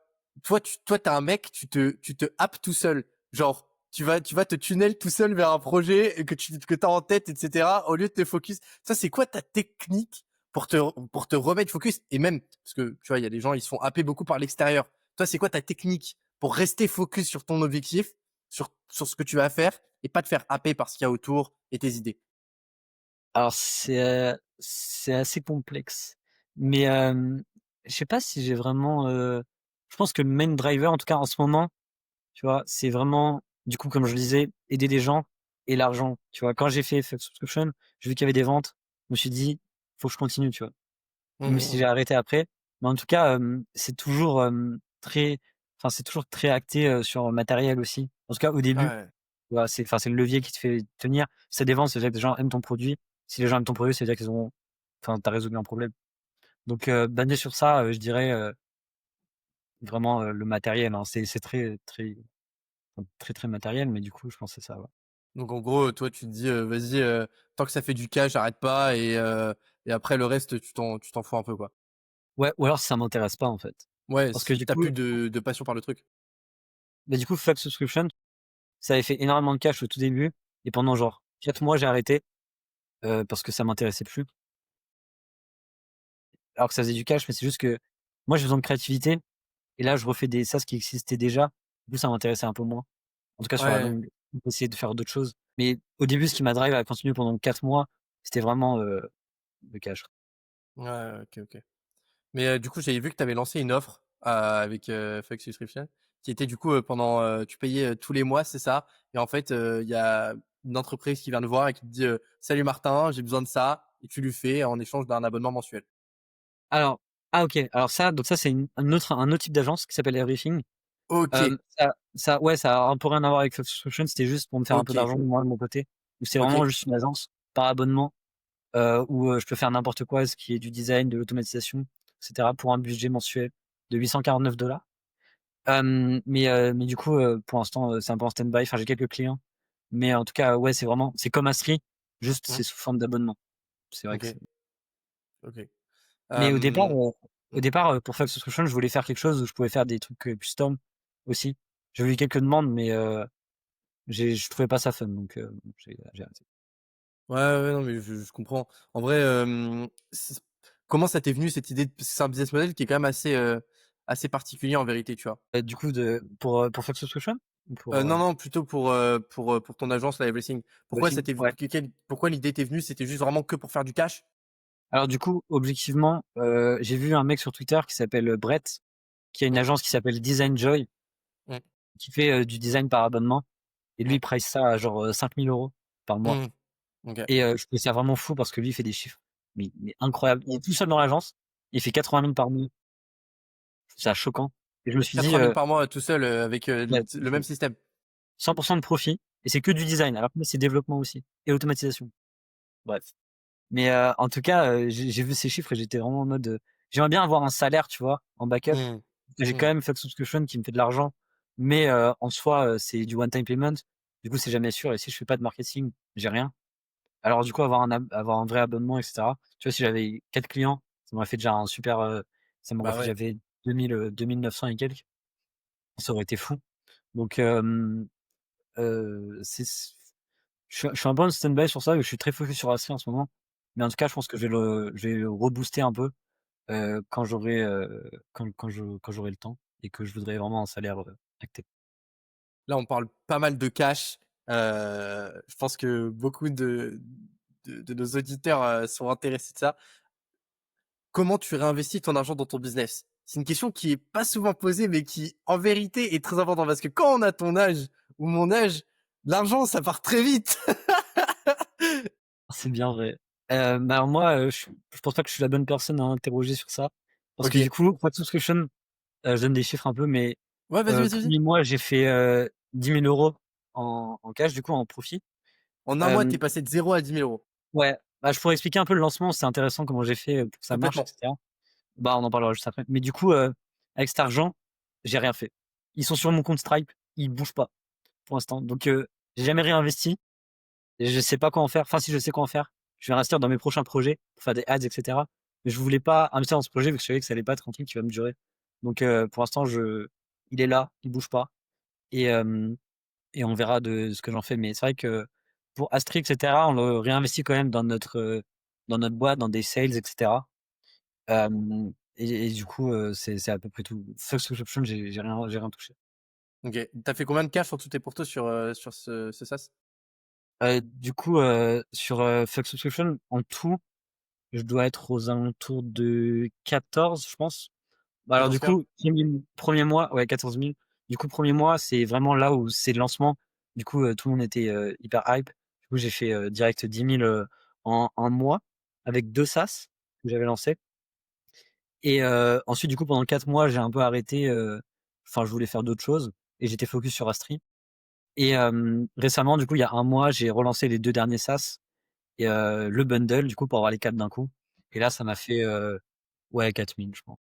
toi, t'es un mec, tu te happes tout seul. Genre, tu vas te tunnel tout seul vers un projet que t'as en tête, etc. Au lieu de te focus. Ça, c'est quoi ta technique pour te remettre focus? Et même, parce que, tu vois, il y a des gens, ils se font happer beaucoup par l'extérieur. Toi, c'est quoi ta technique pour rester focus sur ton objectif, sur ce que tu vas faire et pas te faire happer par ce qu'il y a autour et tes idées? Alors c'est assez complexe, mais je sais pas si j'ai vraiment, je pense que le main driver, en tout cas en ce moment, tu vois, c'est vraiment, du coup, comme je le disais, aider les gens et l'argent, tu vois? Quand j'ai fait Flex Subscription, j'ai vu qu'il y avait des ventes, je me suis dit: «Faut que je continue», tu vois? Mmh Même mh, si mmh. j'ai arrêté après, mais en tout cas, c'est toujours, très enfin, c'est toujours très axé, sur le matériel aussi. En tout cas, au début, Ouais. tu vois? C'est le levier qui te fait tenir. Si ça dévance, ça veut dire que les gens aiment ton produit. Si les gens aiment ton produit, ça veut dire qu'ils ont enfin, tu as résolu un problème. Donc basé sur ça, je dirais, vraiment, le matériel, hein. C'est très, très, enfin, très, très matériel, mais du coup, je pense que c'est ça, ouais. Donc en gros, toi, tu te dis, «Vas-y, tant que ça fait du cash, j'arrête pas et après le reste, tu t'en fous un peu, quoi». Ouais, ou alors si ça m'intéresse pas, en fait. Ouais, Parce que si du tu coup plus de passion par le truc. bah, du coup, Flex Subscription, ça avait fait énormément de cash au tout début et pendant genre 4 mois, j'ai arrêté, parce que ça m'intéressait plus. Alors que ça faisait du cash, mais c'est juste que moi, j'ai besoin de créativité et là, je refais des ce qui existait déjà. Du coup, ça m'intéressait un peu moins. En tout cas, sur la Ouais, longue, essayer de faire d'autres choses. Mais au début, ce qui m'a drive à continuer pendant 4 mois, c'était vraiment, le cash. ouais, OK, OK. Mais du coup, j'avais vu que tu avais lancé une offre, avec, Flex Subscription qui était du coup, pendant, tu payais, tous les mois, c'est ça? Et en fait, il y a une entreprise qui vient te voir et qui te dit, «Salut Martin, j'ai besoin de ça» et tu lui fais en échange d'un abonnement mensuel. Alors ah OK, alors ça, donc ça, c'est une un autre type d'agence qui s'appelle Everything. OK, Ça ouais, ça a un peu rien à voir avec Subscription, c'était juste pour me faire un peu OK, d'argent moi de mon côté. Donc c'est vraiment OK. juste une agence par abonnement, où, je peux faire n'importe quoi, ce qui est du design, de l'automatisation, et cetera, pour un budget mensuel de 849 mais du coup, pour l'instant, c'est un peu en stand-by. Enfin, j'ai quelques clients, mais en tout cas, ouais, c'est vraiment c'est comme Asri, juste Mmh, c'est sous forme d'abonnement. C'est vrai que OK, c'est OK. mais au Mmh. départ, pour faire le subscription, je voulais faire quelque chose où je pouvais faire des trucs, custom aussi. J'ai eu quelques demandes, mais je trouvais pas ça fun, donc j'ai arrêté. Ouais, ouais, non, mais je comprends. En vrai, comment ça t'est venu cette idée de c'est un business model qui est quand même assez particulier en vérité, tu vois? Du coup, pour faire le subscription? Ou pour, Non, non, plutôt pour ton agence là, Everything. Pourquoi ça Everything? t'est v Ouais. pourquoi l'idée t'est venue? C'était juste vraiment que pour faire du cash? Alors du coup, objectivement, j'ai vu un mec sur Twitter qui s'appelle, Brett, qui a une Mmh, agence qui s'appelle Design Joy, mmh, qui fait, du design par abonnement et lui, mmh, il price ça à genre, 5 000 € par mois mmh. OK. et je trouvais ça vraiment fou parce que lui, il fait des chiffres, mais incroyables. Il est tout seul dans l'agence, il fait 80 000 par mois. Je trouve ça choquant et je me suis dit, 80 000 par mois tout seul, avec, ouais, il le même fait système? 100 de profit et c'est que du design, alors que moi, c'est développement aussi et automatisation. Bref. Mais en tout cas, j'ai vu ces chiffres et j'étais vraiment en mode, j'aimerais bien avoir un salaire, tu vois, en backup. Mmh. J'ai quand Mmh. même fait subscription qui me fait de l'argent, mais en soi, c'est du one time payment. Du coup, c'est jamais sûr et si je fais pas de marketing, j'ai rien. Alors du coup, avoir un vrai abonnement et cetera. Tu vois, si j'avais 4 clients, ça m'aurait fait déjà un super, ça m'aurait Bah, fait ouais. j'avais 2 900 et quelques. Ça aurait été fou. Donc c'est je suis un peu en stand-by sur ça, je suis très focus sur Astrid en ce moment. Mais en tout cas, je pense que je vais le rebooster un peu, quand j'aurai, quand j'aurai le temps et que je voudrais vraiment un salaire, acté. Là, on parle pas mal de cash. Je pense que beaucoup de nos auditeurs, sont intéressés de ça. Comment tu réinvestis ton argent dans ton business? C'est une question qui est pas souvent posée, mais qui, en vérité, est très importante parce que quand on a ton âge ou mon âge, l'argent, ça part très vite. C'est bien vrai. Bah, alors moi, je pense pas que je suis la bonne personne à interroger sur ça. Parce que du OK. coup, Fat Subscription, je donne des chiffres un peu, mais Ouais, vas-y, vas-y, vas-y. 1er mois, j'ai fait, 10 000 € en cash, du coup, en profit. En un mois, Euh, t'es passé de 0 à 10 000 euros. ouais, bah, je pourrais expliquer un peu le lancement, c'est intéressant comment j'ai fait pour que ça marche, Complètement. etc. Bah, on en parlera juste après. Mais du coup, avec cet argent, j'ai rien fait. Ils sont sur mon compte Stripe, ils bougent pas pour l'instant. Donc, j'ai jamais réinvesti. Et je sais pas quoi en faire. Enfin, si je sais quoi en faire, je vais investir dans mes prochains projets pour faire des ads, etc. Mais je voulais pas investir dans ce projet parce que je savais que ça allait pas être un truc qui va me durer. Donc, pour l'instant, il est là, il bouge pas. Et, euh, et on verra de ce que j'en fais. Mais c'est vrai que pour Astrid, etc., on le réinvestit quand même dans notre boîte, dans des sales, etc. Et du coup, c'est à peu près tout. Fuck Subscription, j'ai rien touché. Ok. T'as fait combien de cash en tout et pour tout sur ce SaaS? Du coup, sur Fuck Subscription, en tout, je dois être aux alentours de 14, je pense. Bah, alors, du 14K? coup, premier mois, ouais, 14 000. Du coup, premier mois, c'est vraiment là où c'est le lancement. Du coup, tout le monde était hyper hype. Du coup, j'ai fait direct 10 000 en un mois avec 2 SaaS que j'avais lancé. Et ensuite, du coup, pendant 4 mois, j'ai un peu arrêté. Enfin, je voulais faire d'autres choses et j'étais focus sur Astri. Et récemment, du coup, il y a un mois, j'ai relancé les 2 derniers SaaS et le bundle, du coup, pour avoir les 4 d'un coup. Et là, ça m'a fait ouais 4 000, je pense.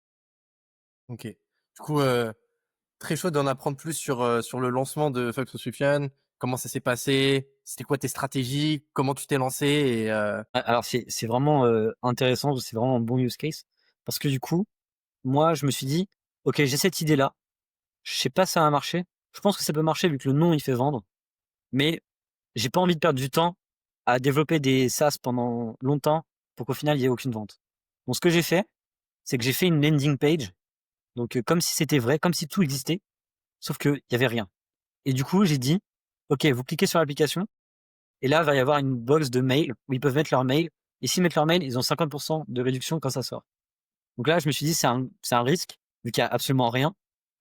Ok. Du coup, très chaud d'en apprendre plus sur le lancement de Fuck Subscription. Comment ça s'est passé? C'était quoi tes stratégies? Comment tu t'es lancé? Et Alors, c'est vraiment intéressant, c'est vraiment un bon use case parce que du coup, moi, je me suis dit, ok, j'ai cette idée-là. Je sais pas si ça va marcher. Je pense que ça peut marcher vu que le nom il fait vendre, mais j'ai pas envie de perdre du temps à développer des SaaS pendant longtemps pour qu'au final il y ait aucune vente. Donc ce que j'ai fait, c'est que j'ai fait une landing page, donc comme si c'était vrai, comme si tout existait, sauf qu'il y avait rien. Et du coup j'ai dit, ok, vous cliquez sur l'application et là il va y avoir une box de mail où ils peuvent mettre leur mail. Et s'ils mettent leur mail, ils ont 50% de réduction quand ça sort. Donc là je me suis dit c'est un risque vu qu'il y a absolument rien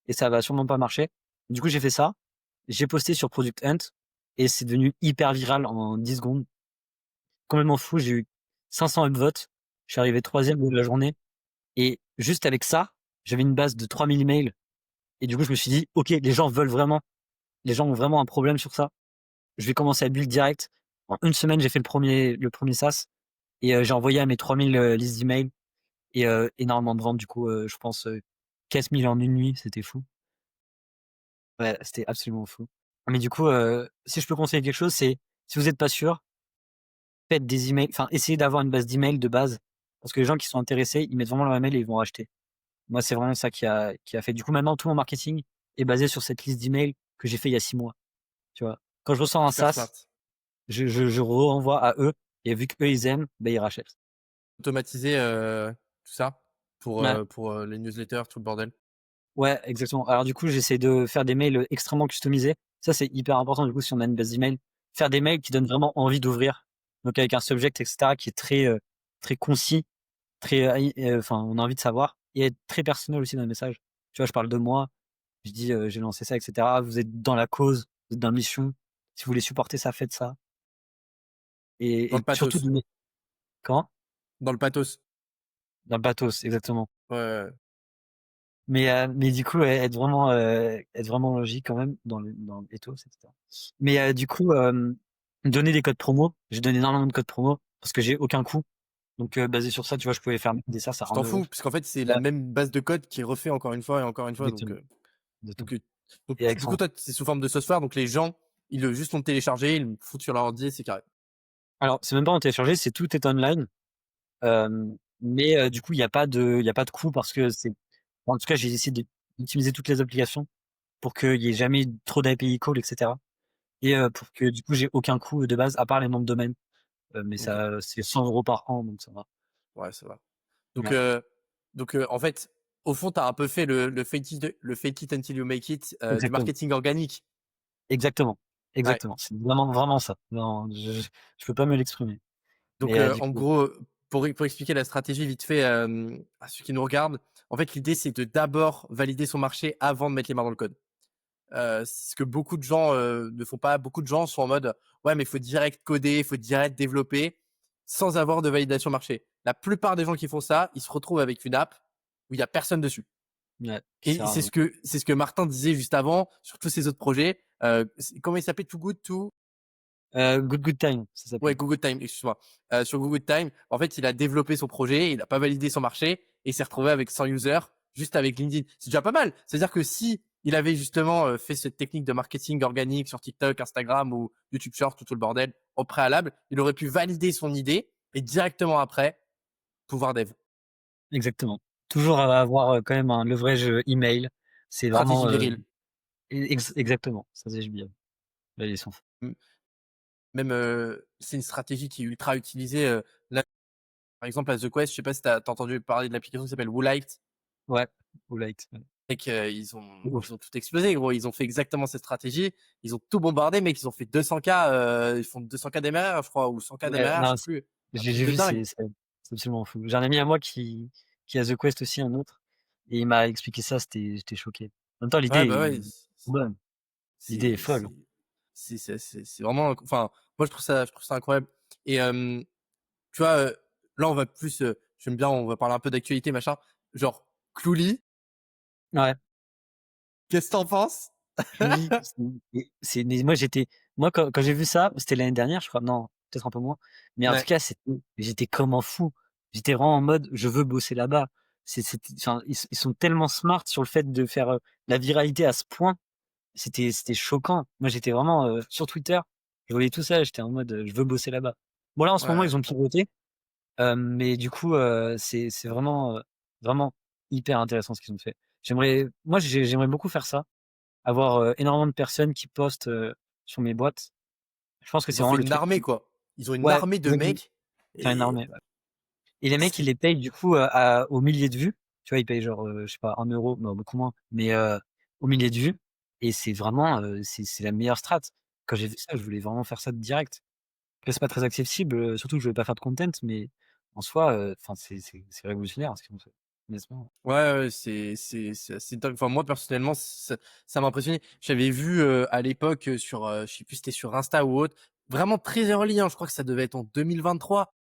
et ça va sûrement pas marcher. Du coup j'ai fait ça, j'ai posté sur Product Hunt et c'est devenu hyper viral en 10 secondes. Complètement fou. J'ai eu 500 upvotes. Je suis arrivé troisième de la journée. Et juste avec ça, j'avais une base de 3000 emails. Et du coup, je me suis dit, OK, les gens veulent vraiment, les gens ont vraiment un problème sur ça. Je vais commencer à build direct. En une semaine, j'ai fait le premier SaaS. Et j'ai envoyé à mes 3000 listes d'emails. Et énormément de ventes. Du coup, je pense 15 000 en une nuit. C'était fou. Ouais, c'était absolument fou. Mais du coup, si je peux conseiller quelque chose, c'est si vous n'êtes pas sûr, faites des emails, enfin, essayez d'avoir une base d'emails de base. Parce que les gens qui sont intéressés, ils mettent vraiment leur email et ils vont acheter. Moi, c'est vraiment ça qui a fait. Du coup, maintenant, tout mon marketing est basé sur cette liste d'emails que j'ai fait il y a 6 mois. Tu vois. Quand je ressens un super SaaS, smart. je renvoie à eux. Et vu qu'eux, ils aiment, ben, ils rachètent. Automatiser tout ça Ouais, pour les newsletters, tout le bordel. ouais, exactement. Alors, du coup, j'essaie de faire des mails extrêmement customisés. Ça, c'est hyper important, du coup, si on a une base d'emails. Faire des mails qui donnent vraiment envie d'ouvrir. Donc, avec un subject, etc., qui est très concis, enfin, on a envie de savoir. Et être très personnel aussi dans le message. Tu vois, je parle de moi. Je dis, j'ai lancé ça, etc. Vous êtes dans la cause, vous êtes dans la mission. Si vous voulez supporter ça, faites ça. Dans Et le surtout, pathos. comment? Dans le pathos. Dans le pathos, exactement. Ouais, ouais, ouais. Mais du coup, être vraiment logique quand même dans l'ethos, etc. Mais du coup, donner des codes promo. J'ai donné énormément de codes promo parce que j'ai aucun coût. Donc, basé sur ça, tu vois, je pouvais faire des ça Tu en t'en euros. fous, parce qu'en fait, c'est la Ouais, même base de code qui est refait encore une fois et encore une fois. Donc, exactement. Exactement. donc, euh, donc, Et avec du coup, son. toi, c'est sous forme de software. Donc, les gens, ils le juste l'ont téléchargé, ils le foutent sur leur ordi et c'est carré. Alors, c'est même pas en télécharger, c'est tout est online. Euh, mais du coup, il y a pas de coût parce que c'est. En tout cas, j'ai essayé d'utiliser toutes les applications pour qu'il y ait jamais trop d'API call, etc. Et pour que du coup, j'ai aucun coût de base à part les noms de domaine. Mais Ok, ça, c'est 100 euros par an, donc ça va. ouais, ça va. Donc, Ouais, en fait, au fond, tu as un peu fait le fake it until you make it du exactement, marketing organique. exactement, Ouais. exactement. C'est vraiment ça. Non, je peux pas me l'exprimer. Donc, Mais du en coup, gros, pour expliquer la stratégie vite fait à ceux qui nous regardent, en fait, l'idée, c'est de d'abord valider son marché avant de mettre les mains dans le code. C'est ce que beaucoup de gens ne font pas. Beaucoup de gens sont en mode, ouais, mais il faut direct coder, il faut direct développer sans avoir de validation marché. La plupart des gens qui font ça, ils se retrouvent avec une app où il y a personne dessus. ouais, qui Et sert à rien. c'est ce que Martin disait juste avant sur tous ses autres projets. Comment il s'appelait? Too Good to Good Good Time, ça Ouais, s'appelle. Google Time, excuse-moi. Sur Google Time, en fait, il a développé son projet, il a pas validé son marché et il s'est retrouvé avec 100 users juste avec LinkedIn. C'est déjà pas mal. C'est-à-dire que si il avait justement fait cette technique de marketing organique sur TikTok, Instagram ou YouTube Short, tout le bordel au préalable, il aurait pu valider son idée et directement après pouvoir dev. Exactement. Toujours avoir, quand même un leverage, email. C'est Stratégie vraiment, virile. exactement, stratégie bien. Là, ils sont M- Même c'est une stratégie qui est ultra utilisée. Là, par exemple, à The Quest, je sais pas si t'as as entendu parler de l'application qui s'appelle Woolite. ouais, ou liked, ouais. Mec, Ouf. ils ont tout explosé, gros. Ils ont fait exactement cette stratégie. Ils ont tout bombardé, mec. Ils ont fait 200K, ils font 200K d'MRR, je crois, ou 100K Ouais, d'MRR, je non, sais plus. Un j'ai truc de vu, dingue. c'est absolument fou. J'ai un ami à moi qui a The Quest aussi, un autre, et il m'a expliqué ça, j'étais choqué. En même temps, Ouais, l'idée bah est ouais. bonne, l'idée est C'est, folle. c'est, c'est vraiment, enfin, moi, je trouve ça incroyable. Et, tu vois, là, on va plus, j'aime bien, on va parler un peu d'actualité, machin. Genre, Clouli, Ouais. qu'est-ce que t'en penses? Lui, mais moi quand j'ai vu ça, c'était l'année dernière, je crois. Non, peut-être un peu moins. Mais en tout Ouais, cas, j'étais comme un fou. J'étais vraiment en mode, je veux bosser là-bas. Enfin, ils sont tellement smart sur le fait de faire la viralité à ce point. C'était choquant. Moi, j'étais vraiment sur Twitter. Je voyais tout ça, j'étais en mode, je veux bosser là-bas. Bon là, en ce moment, ouais. ils ont pivoté, mais du coup, c'est vraiment, vraiment hyper intéressant ce qu'ils ont fait. J'aimerais beaucoup faire ça. Avoir, énormément de personnes qui postent, sur mes boîtes. Je pense que Ils c'est ont vraiment fait le une truc armée, qui quoi. Ils ont une ouais, armée de exactement, mecs. faire une Et armée, ouais. Et les mecs, ils c'est, les payent du coup, aux milliers de vues. Tu vois, ils payent genre, je sais pas 1 €, non beaucoup moins, mais, aux milliers de vues et c'est vraiment, c'est la meilleure strat. Quand j'ai vu ça, je voulais vraiment faire ça direct. Après c'est pas très accessible, surtout que je voulais pas faire de content, mais en soi, enfin c'est révolutionnaire ce qu'ils ont fait, honnêtement. ouais, ouais, c'est assez dingue. Enfin, moi, personnellement, ça m'a impressionné. J'avais vu à l'époque sur, je sais plus, c'était sur Insta ou autre, vraiment très early, hein, je crois que ça devait être en 2023,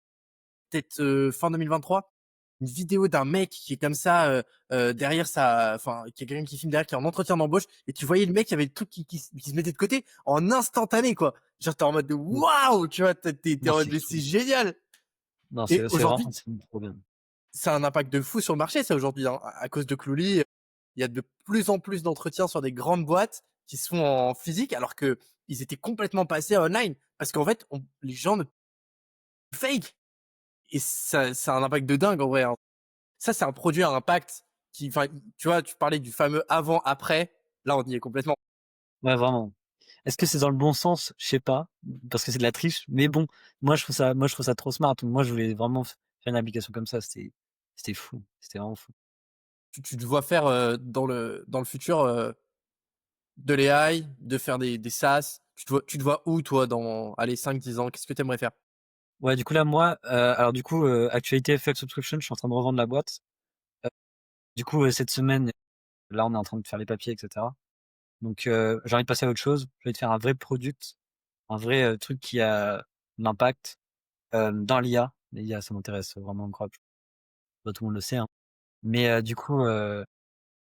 peut-être fin 2023, une vidéo d'un mec qui est comme ça, derrière sa, enfin, qui a quelqu'un qui filme derrière, qui est en entretien d'embauche, et tu voyais le mec, il y avait le truc qui se mettait de côté en instantané, quoi. Genre, t'es en mode de Mmh. waouh, tu vois, t'es Non, en mode, c'est mais fou. c'est génial. Non, Et c'est aujourd'hui, vraiment c'est trop bien. ça a un impact de fou sur le marché, ça, aujourd'hui, hein, à cause de Clouli. Il y a de plus en plus d'entretiens sur des grandes boîtes qui se font en physique alors que ils étaient complètement passés online parce qu'en fait, les gens ne fake et ça a un impact de dingue en vrai, hein. Ça, c'est un produit à impact qui, enfin, tu vois, tu parlais du fameux avant-après. Là, on y est complètement. Ouais, vraiment. Est-ce que c'est dans le bon sens? Je sais pas, parce que c'est de la triche, mais bon, moi je trouve ça trop smart. Moi, je voulais vraiment faire une application comme ça, c'était fou, c'était vraiment fou. Tu te vois faire dans le futur de l'AI, de faire des SaaS. Tu te vois où, toi, dans, allez, 5-10 ans? Qu'est-ce que tu aimerais faire? Ouais, du coup là, moi, alors du coup, actualité FL Subscription, je suis en train de revendre la boîte. Heu, du coup, cette semaine, là, on est en train de faire les papiers et cetera. Donc, j'ai envie de passer à autre chose. J'ai envie de faire un vrai product, un vrai, truc qui a de l'impact, dans l'IA. L'IA, ça m'intéresse vraiment grave. Bah, tout le monde le sait, hein. Mais, du coup,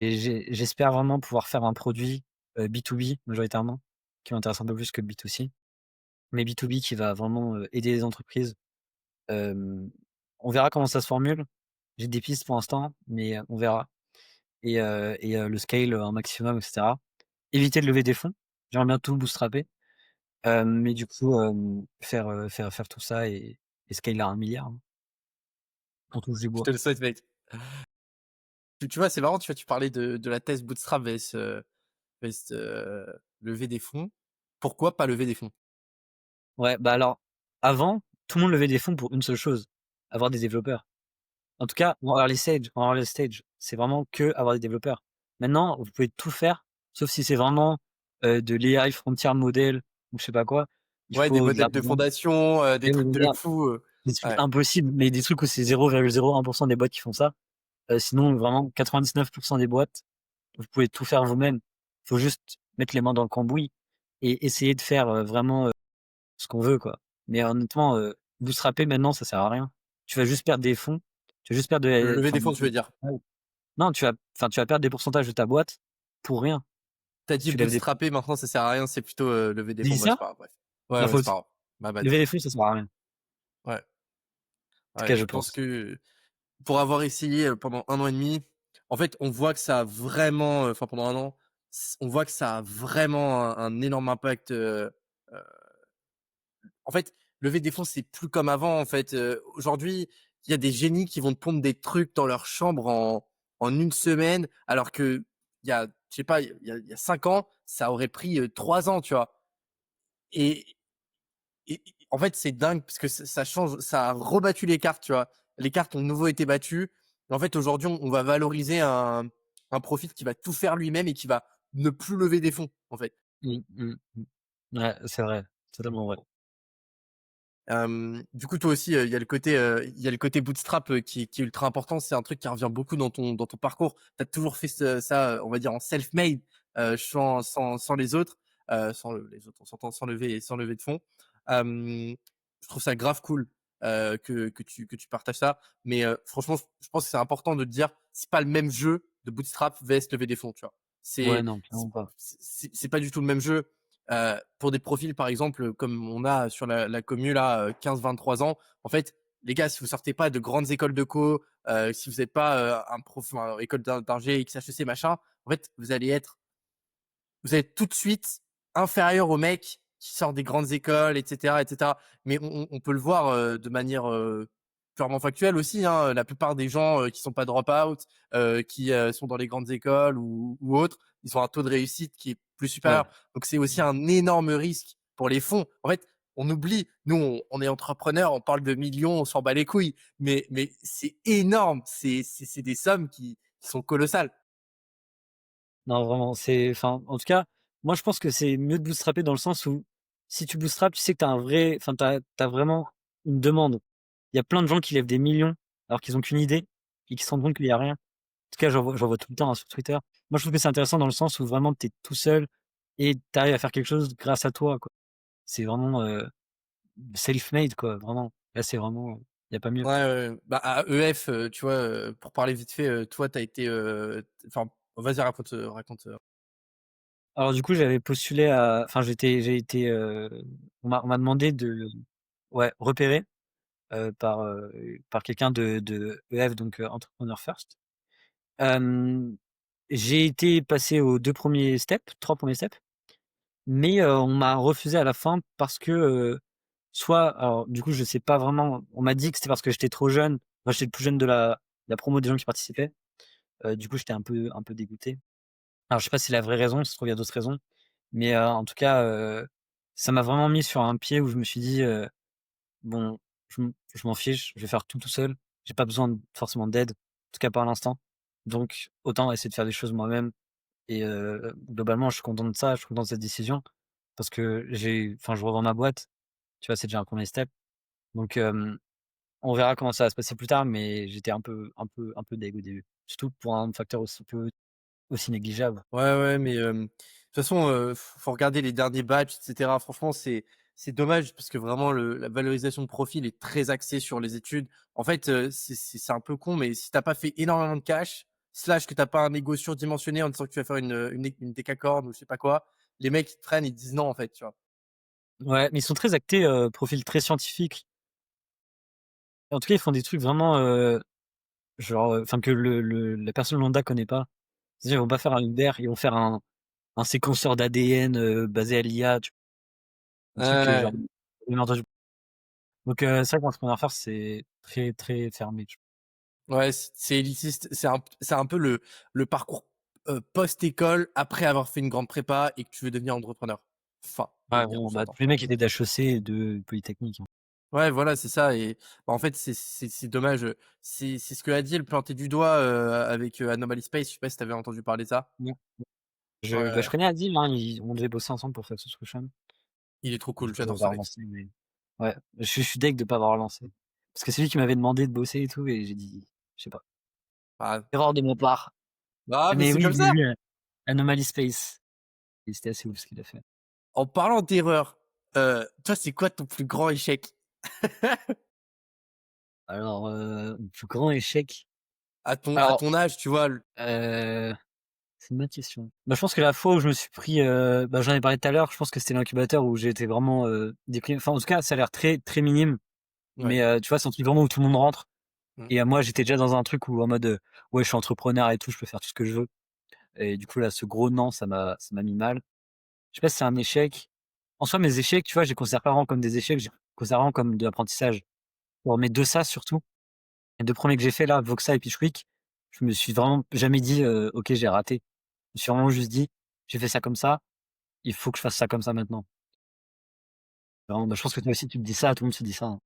et j'espère vraiment pouvoir faire un produit, B2B majoritairement, qui m'intéresse un peu plus que le B2C. Mais B2B qui va vraiment, aider les entreprises. Hem, on verra comment ça se formule. J'ai des pistes pour l'instant, mais, on verra le scale, un maximum et cetera. Éviter de lever des fonds. J'aimerais bien tout bootstrapper, mais du coup, faire tout ça et scale à 1 milliard, hein. On touche du Je bois. te le souhaite, mec. Tu vois, c'est marrant, tu vois, tu parlais de la thèse bootstrap vs lever des fonds. Pourquoi pas lever des fonds? Ouais, bah, alors, avant, tout le monde levait des fonds pour une seule chose, avoir des développeurs. En tout cas, en early stage, c'est vraiment que avoir des développeurs. Maintenant, vous pouvez tout faire, sauf si c'est vraiment, de l'AI frontier model ou je sais pas quoi. Il Ouais, des faut de modèles de l'argent. fondation, des Et oui, trucs de voilà, fou. des trucs Ouais. impossibles, mais des trucs où c'est 0,01 des boîtes qui font ça. Sinon, vraiment 99 des boîtes, vous pouvez tout faire vous-même. Faut juste mettre les mains dans le cambouis et essayer de faire, vraiment, ce qu'on veut, quoi. Mais honnêtement, bootstrapper maintenant, ça sert à rien. Tu vas juste perdre des fonds, tu vas juste perdre Lever enfin, des fonds, tu veux dire? ouais. Non, tu vas perdre des pourcentages de ta boîte pour rien. T'as Si dit tu lèves des fonds. bootstrapper, maintenant ça sert à rien, c'est plutôt lever des J'ai fonds. dit Bah, c'est ça? pas grave, bref. Ouais, Ma ouais, c'est pas faute. grave. Ma bad. Lever les fonds, ça sert à rien. En Ouais, tout cas, ouais, je je pense pense. que pour avoir essayé, pendant 1 an et demi, en fait, on voit que ça a vraiment, enfin pendant 1 an, on voit que ça a vraiment un énorme impact, heu en fait, lever des fonds, c'est plus comme avant, en fait. Aujourd'hui, il y a des génies qui vont te pondre des trucs dans leur chambre en 1 semaine, alors qu'il y a, je sais pas, il y a 5 ans, ça aurait pris, 3 ans, tu vois? Et et en fait, c'est dingue parce que ça change, ça a rebattu les cartes, tu vois? Les cartes ont de nouveau été battues. En fait, aujourd'hui, on va valoriser un profil qui va tout faire lui-même et qui va ne plus lever des fonds, en fait. Mmh, mmh, mmh. Ouais, c'est vrai, totalement vrai. Du coup, toi aussi, il y a le côté bootstrap, qui est ultra important. C'est un truc qui revient beaucoup dans ton parcours. Tu as toujours fait ça, on va dire en self-made, sans les autres, les autres, on s'entend, sans lever de fonds. Je trouve ça grave cool, que tu partages ça. Mais, franchement, je pense que c'est important de te dire, c'est pas le même jeu de bootstrap vs lever des fonds, tu vois? Ouais, C'est non, clairement pas. c'est pas du tout le même jeu. Pour des profils, par exemple, comme on a sur la commu là, 15-23 ans, en fait, les gars, si vous sortez pas de grandes écoles de co, si vous êtes pas, école d'ingé, XHEC, machin, en fait, vous allez être tout de suite inférieur aux mecs qui sortent des grandes écoles, et cetera, et cetera. Mais on peut le voir, de manière, purement factuelle aussi, hein. La plupart des gens, qui sont pas drop-out, qui, sont dans les grandes écoles ou autres, ils ont un taux de réussite qui est plus Ouais. supérieur. Donc c'est aussi un énorme risque pour les fonds. En fait, on oublie, nous, on est entrepreneurs, on parle de millions, on s'en bat les couilles, mais c'est énorme. C'est des sommes qui sont colossales. Non, vraiment, enfin, en tout cas, moi, je pense que c'est mieux de bootstrapper dans le sens où si tu bootstrap, tu sais que tu as un vrai enfin, tu as vraiment une demande. Il y a plein de gens qui lèvent des millions alors qu'ils ont qu'une idée et qui se rendent compte qu'il y a rien. En tout cas, j'en vois tout le temps, hein, sur Twitter. Moi, je trouve que c'est intéressant dans le sens où vraiment tu es tout seul et tu arrives à faire quelque chose grâce à toi, quoi. C'est vraiment, self-made, quoi, vraiment. Là, c'est vraiment, il y a pas mieux. Ouais, ouais, ouais. Bah, à EF, tu vois, pour parler vite fait, toi, tu as été, enfin, vas-y, raconte, Alors du coup, j'avais postulé à enfin, j'ai été, on m'a demandé de ouais, repérer, par quelqu'un de EF, donc Entrepreneur First. Hem, j'ai été passé aux 2 premiers steps, 3 premiers steps, mais on m'a refusé à la fin parce que, soit alors du coup, je sais pas vraiment, on m'a dit que c'était parce que j'étais trop jeune. Moi, j'étais le plus jeune de la promo des gens qui participaient. Du coup, j'étais un peu dégoûté. Alors je sais pas si c'est la vraie raison, ça se trouve il y a d'autres raisons, mais en tout cas, ça m'a vraiment mis sur un pied où je me suis dit, «Bon, je m'en fiche, je vais faire tout seul. J'ai pas besoin forcément d'aide, en tout cas pas à l'instant. Donc autant essayer de faire des choses moi-même» et globalement, je suis content de ça, je suis content de cette décision parce que enfin, je revends ma boîte, tu vois? C'est déjà un premier step. Donc on verra comment ça va se passer plus tard, mais j'étais un peu dég au début. Surtout pour un facteur aussi négligeable. Ouais, ouais, mais, de toute façon, faut regarder les derniers batchs, et cetera. Franchement, c'est dommage parce que vraiment la valorisation de profil est très axée sur les études. En fait, c'est un peu con, mais si tu pas fait énormément de cash, slash que tu pas un ego surdimensionné en disant que tu vas faire une décacorn ou je sais pas quoi, les mecs, ils te prennent, ils te disent non, en fait, tu vois? Ouais, mais ils sont très actés, profil très scientifique. En tout cas, ils font des trucs vraiment, genre, enfin que la personne lambda connaît pas. C'est-à-dire, ils vont pas faire un Uber, ils vont faire un séquenceur d'ADN, basé à l'IA, un truc que genre Ouais, jamais entendu. Donc c'est vrai qu'entrepreneur faire, c'est très, très fermé, tu ouais, c'est élitiste. C'est un peu le parcours, post-école après avoir fait une grande prépa et que tu veux devenir entrepreneur. Fin, je vois. veux Ouais, dire, on vraiment, bah, s'entend. tous les mecs étaient d'HEC et de Polytechnique, hein. Ouais, voilà, c'est ça. Et bah, en fait, c'est dommage. C'est ce que Adil plantait du doigt, avec, Anomaly Space. Je sais pas si tu avais entendu parler de ça. Mmh. Je Ouais, connais Adil, hein, on devait bosser ensemble pour Fast Solution. il est trop cool, Du coup, je j'adore l'avais ce mec. relancé, mais ouais, je suis deg de pas avoir relancé. Parce que c'est lui qui m'avait demandé de bosser et tout et j'ai dit: «Je sais pas». Ah, Erreur de mon part. mais Mais c'est oui, comme oui, ça. oui, Anomaly Space et c'était assez ouf ce qu'il a fait. En parlant d'erreur, toi, c'est quoi ton plus grand échec? Alors, le plus grand échec À alors, ton âge, tu vois? heu, C'est une bonne question. Bah, je pense que la fois où je me suis pris, bah, j'en ai parlé tout à l'heure, je pense que c'était l'incubateur où j'ai été vraiment, déprimé. Enfin, en tout cas, ça a l'air très, très minime, Ouais. mais tu vois, c'est un truc vraiment où tout le monde rentre Mmh. et moi, j'étais déjà dans un truc où en mode, ouais, je suis entrepreneur et tout, je peux faire tout ce que je veux et du coup, là, ce gros non, ça m'a mis mal. Je sais pas si c'est un échec. En soi, mes échecs, tu vois, je les considère pas vraiment comme des échecs, je les considère vraiment comme de l'apprentissage. Pour mes 2 SAS surtout, les 2 premiers que j'ai fait là, Voxa et Pitchwick, je me suis vraiment jamais dit, «OK, j'ai raté». Je me suis vraiment juste dit: «J'ai fait ça comme ça, il faut que je fasse ça comme ça maintenant». Vraiment, bah, je pense que toi aussi tu te dis ça, tout le monde se dit ça, hein.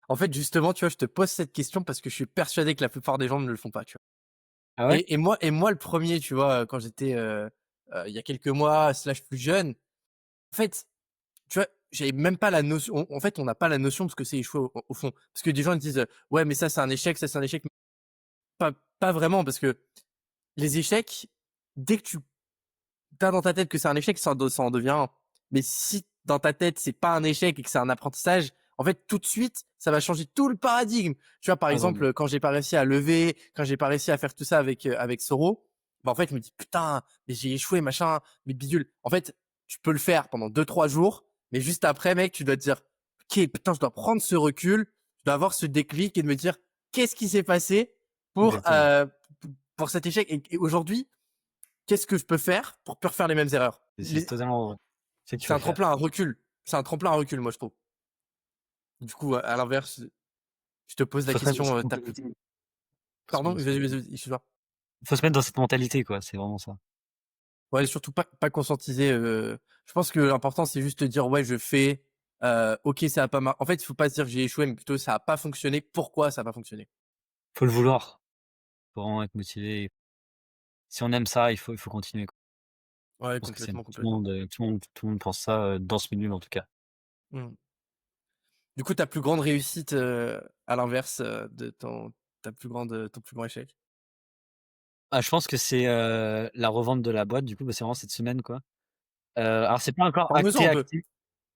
En fait, justement, tu vois, je te pose cette question parce que je suis persuadé que la plupart des gens ne le font pas, tu vois? Ah ouais? Et moi le premier, tu vois, quand j'étais, il y a quelques mois slash plus jeune, en fait, tu vois, j'avais même pas la notion en fait, on n'a pas la notion de ce que c'est échouer au fond. Parce que des gens ils disent: «Ouais, mais ça, c'est un échec, ça, c'est un échec». Pas vraiment parce que les échecs, dès que tu as dans ta tête que c'est un échec, ça en devient un. Mais si dans ta tête, c'est pas un échec et que c'est un apprentissage, en fait, tout de suite, ça va changer tout le paradigme. Tu vois, par Ah vraiment. exemple, quand j'ai pas réussi à lever, quand j'ai pas réussi à faire tout ça avec Soro, bah, en fait, je me dis: «Putain, mais j'ai échoué, machin, mais bidule». En fait, tu peux le faire pendant 2 3 jours, mais juste après, mec, tu dois te dire: «OK, putain, je dois prendre ce recul, je dois avoir ce déclic et de me dire: "Qu'est-ce qui s'est passé pour, Exactement. pour cet échec et aujourd'hui, qu'est-ce que je peux faire pour plus refaire les mêmes erreurs?"» C'est totalement vrai. C'est ce qu'il C'est faut un faire. tremplin, un recul. C'est un tremplin, un recul, moi, je trouve. Du coup, à l'inverse, je te pose Il la faut se mettre dans question, cette tu plus mentalité. pardon? Vas-y, excuse-moi. Faut se mettre dans cette mentalité, quoi, c'est vraiment ça. Ouais, surtout pas conscientiser, je pense que l'important, c'est juste de dire: «Ouais, je fais, OK, ça a pas en fait, il faut pas se dire: «J'ai échoué», mais plutôt: «Ça a pas fonctionné, pourquoi ça a pas fonctionné?» Faut le vouloir, faut vraiment être motivé. Si on aime ça, il faut continuer, quoi. Ouais, Je pense que c'est complètement, tout le complètement. monde, tout le monde pense ça, dans ce milieu en tout cas. Mmh. Du coup, ta plus grande réussite, à l'inverse, de ton plus grand échec? Ah, je pense que c'est, la revente de la boîte du coup, bah, c'est vraiment cette semaine, quoi. Alors c'est pas encore Parle-nous-en acté, un peu. acté.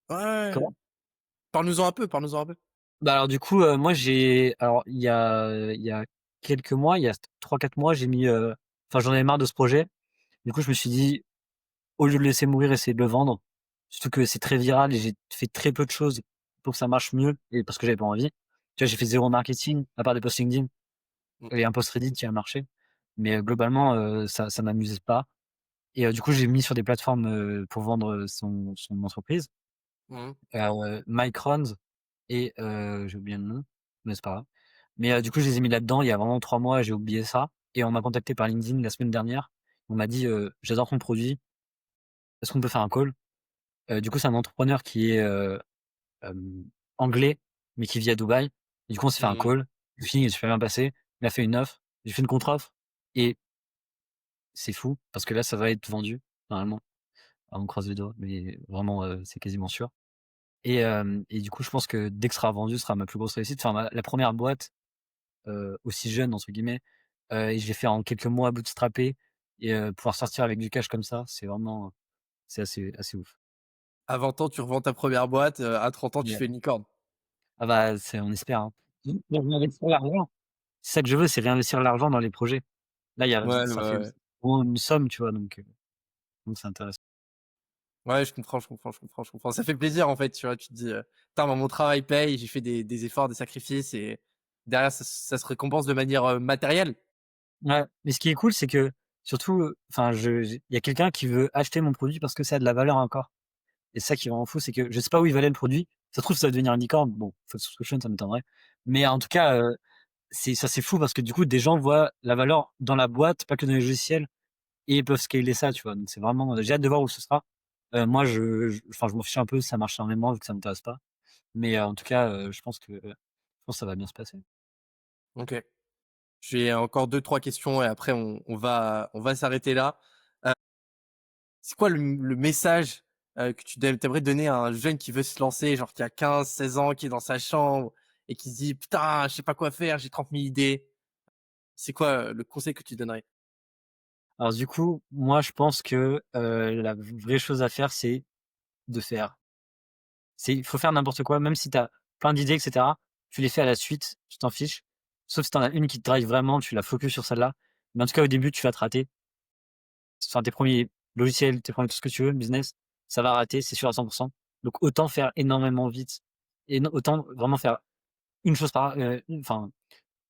Ouais, ouais, ouais. Comment? Parle-nous-en un peu, parle-nous-en un peu. Bah, alors du coup, moi il y a quelques mois, il y a 3 4 mois, j'ai mis, enfin j'en avais marre de ce projet. Du coup, je me suis dit: «Au lieu de le laisser mourir, essayer de le vendre». Surtout que c'est très viral et j'ai fait très peu de choses pour que ça marche mieux et parce que j'avais pas envie. Tu vois, j'ai fait 0 marketing à part des posts LinkedIn Mmh. et un post Reddit qui a marché. Mais, globalement, ça m'amusait pas et du coup, j'ai mis sur des plateformes, pour vendre, son entreprise. Mmh. Microns et j'ai oublié le nom, mais c'est pas grave. Mais, du coup, je les ai mis là-dedans il y a vraiment 3 mois, j'ai oublié ça et on m'a contacté par LinkedIn la semaine dernière. On m'a dit, «J'adore ton produit, est-ce qu'on peut faire un call?» Du coup, c'est un entrepreneur qui est, anglais, mais qui vit à Dubaï. Et du coup, on s'est fait un Mmh. call. Le feeling est super bien passé. Il m'a fait une offre. J'ai fait une contre-offre et c'est fou parce que là, ça va être vendu normalement. Ah, on croise les doigts, mais vraiment, c'est quasiment sûr. Et du coup, je pense que dès que ce sera vendu, ce sera ma plus grosse réussite. Enfin, la 1re boîte, «aussi jeune» entre guillemets, et je l'ai fait en quelques mois bootstrappé et pouvoir sortir avec du cash comme ça, c'est vraiment, c'est assez ouf. À 20 ans, tu revends ta première boîte, à 30 ans, tu Ouais. fais une licorne. Ah bah, c'est on espère, hein. Pour réinvestir l'argent. C'est ça que je veux, c'est réinvestir l'argent dans les projets. Là, il y a Ouais, ouais, ça fait ouais. vraiment une somme, tu vois? Donc c'est intéressant. Ouais, je comprends, je comprends, je comprends, je comprends. Ça fait plaisir, en fait, tu vois? Tu te dis, «Putain, moi, mon travail paye, j'ai fait des efforts, des sacrifices et derrière ça se récompense de manière, matérielle». Ouais, mais ce qui est cool, c'est que surtout, enfin, il y a quelqu'un qui veut acheter mon produit parce que ça a de la valeur encore et c'est ça qui est vraiment fou, c'est que je sais pas où il valait le produit. Ça se trouve, ça va devenir une licorne. Bon, Faux subscription, ça m'étonnerait. Mais en tout cas, c'est fou parce que du coup, des gens voient la valeur dans la boîte, pas que dans les logiciels et ils peuvent scaler ça, tu vois? Donc c'est vraiment, j'ai hâte de voir où ce sera. Moi, enfin, je m'en fiche un peu si ça marche énormément vu que ça m'intéresse pas. Mais, en tout cas, je pense que ça va bien se passer. OK. J'ai encore 2 3 questions et après on va s'arrêter là. Heu, c'est quoi le message, que tu aimerais donner à un jeune qui veut se lancer, genre qui a 15 16 ans, qui est dans sa chambre et qui se dit: «Putain, je sais pas quoi faire, j'ai 30 000 idées». C'est quoi, le conseil que tu donnerais? Alors du coup, moi je pense que, la vraie chose à faire, c'est de faire. Il faut faire n'importe quoi, même si tu as plein d'idées et cetera, tu les fais à la suite, tu t'en fiches. Sauf si tu en as une qui te drive vraiment, tu la focus sur celle-là. Mais en tout cas, au début, tu vas te rater enfin, tes premiers logiciels, tes premiers tout ce que tu veux, business, ça va rater, c'est sûr à 100%. Donc autant faire énormément vite et autant vraiment faire une chose par, enfin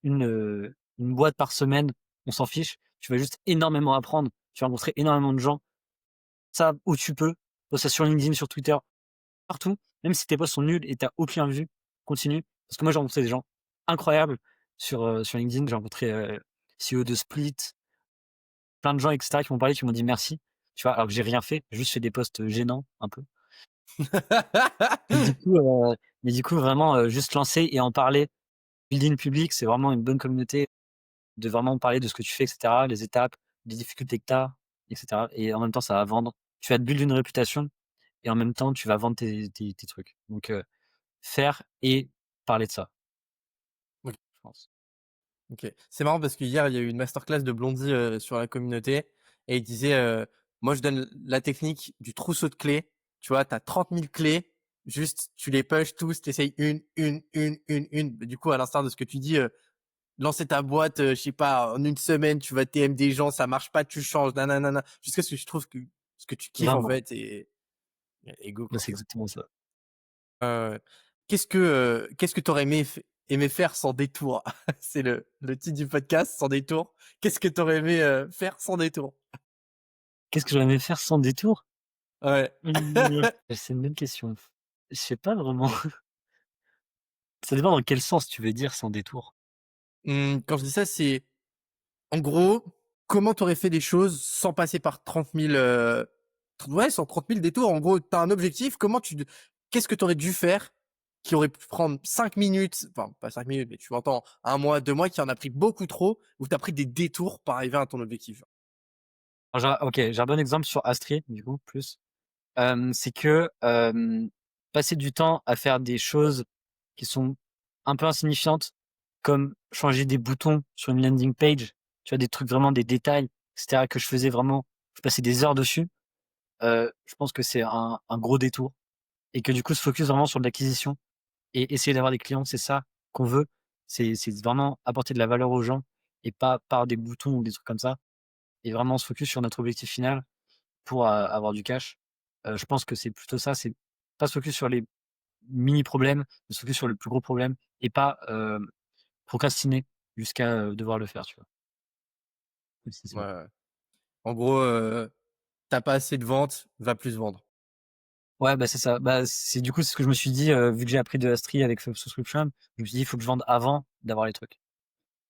une boîte par semaine, on s'en fiche. Tu vas juste énormément apprendre. Tu vas rencontrer énormément de gens. Ça, où tu peux. Poste ça sur LinkedIn, sur Twitter, partout. Même si tes posts sont nuls et t'as aucun vue, continue. Parce que moi, j'ai rencontré des gens incroyables sur LinkedIn. J'ai rencontré CEO de Split, plein de gens, etc., qui m'ont parlé, qui m'ont dit merci. Tu vois, alors que j'ai rien fait, j'ai juste fait des posts gênants, un peu. Mais du coup, vraiment, juste lancer et en parler. LinkedIn public, c'est vraiment une bonne communauté. De vraiment parler de ce que tu fais, et cetera, les étapes, les difficultés que tu as, et cetera, et en même temps, ça va vendre. Tu vas te build une réputation et en même temps, tu vas vendre tes trucs. Donc, faire et parler de ça, OK. je pense. OK. C'est marrant parce qu'hier, il y a eu une masterclass de Blondie, sur la communauté et il disait, «Moi, je donne la technique du trousseau de clés». Tu vois, tu as 30 000 clés, juste tu les push tous, tu essayes une. Du coup, à l'instar de ce que tu dis, lancer ta boîte, je sais pas, en une semaine, tu vas TM des gens, ça marche pas, tu changes, nananana, jusqu'à ce que je trouve que ce que tu kiffes, en Vraiment, fait et go, bah, quoi. c'est exactement ça. Ouais. Qu'est-ce que tu aurais aimé faire sans détour? C'est le titre du podcast, sans détour. Qu'est-ce que tu aurais aimé, faire sans détour? Qu'est-ce que j'aurais aimé faire sans détour? Ouais. C'est une bonne question. Je sais pas vraiment. Ça dépend dans quel sens tu veux dire sans détour. Quand je dis ça, c'est en gros, comment tu aurais fait des choses sans passer par 30 000, ouais, sans 30 000 détours? En gros, tu as un objectif, qu'est-ce que tu aurais dû faire qui aurait pu prendre 5 minutes, enfin, pas 5 minutes, mais tu m'entends, 1 mois, 2 mois, qui en a pris beaucoup trop, où tu as pris des détours pour arriver à ton objectif? Alors OK, j'ai un bon exemple sur Astrid, du coup, plus. C'est que, passer du temps à faire des choses qui sont un peu insignifiantes, comme changer des boutons sur une landing page, tu vois? Des trucs vraiment des détails, et cetera, que je faisais vraiment je passais des heures dessus. Je pense que c'est un gros détour et que du coup, se focus vraiment sur de l'acquisition et essayer d'avoir des clients, c'est ça qu'on veut. C'est vraiment apporter de la valeur aux gens et pas par des boutons ou des trucs comme ça et vraiment se focus sur notre objectif final pour, avoir du cash. Je pense que c'est plutôt ça, c'est pas se focus sur les mini problèmes, mais se focus sur le plus gros problème et pas, procrastiner jusqu'à, devoir le faire, tu vois? C'est ça. Ouais. En gros, tu pas assez de ventes, va plus vendre. Ouais, bah, c'est ça. Bah, c'est du coup, c'est ce que je me suis dit, vu que j'ai appris de Astrid avec Subscription, je me suis dit: «Il faut que je vende avant d'avoir les trucs»,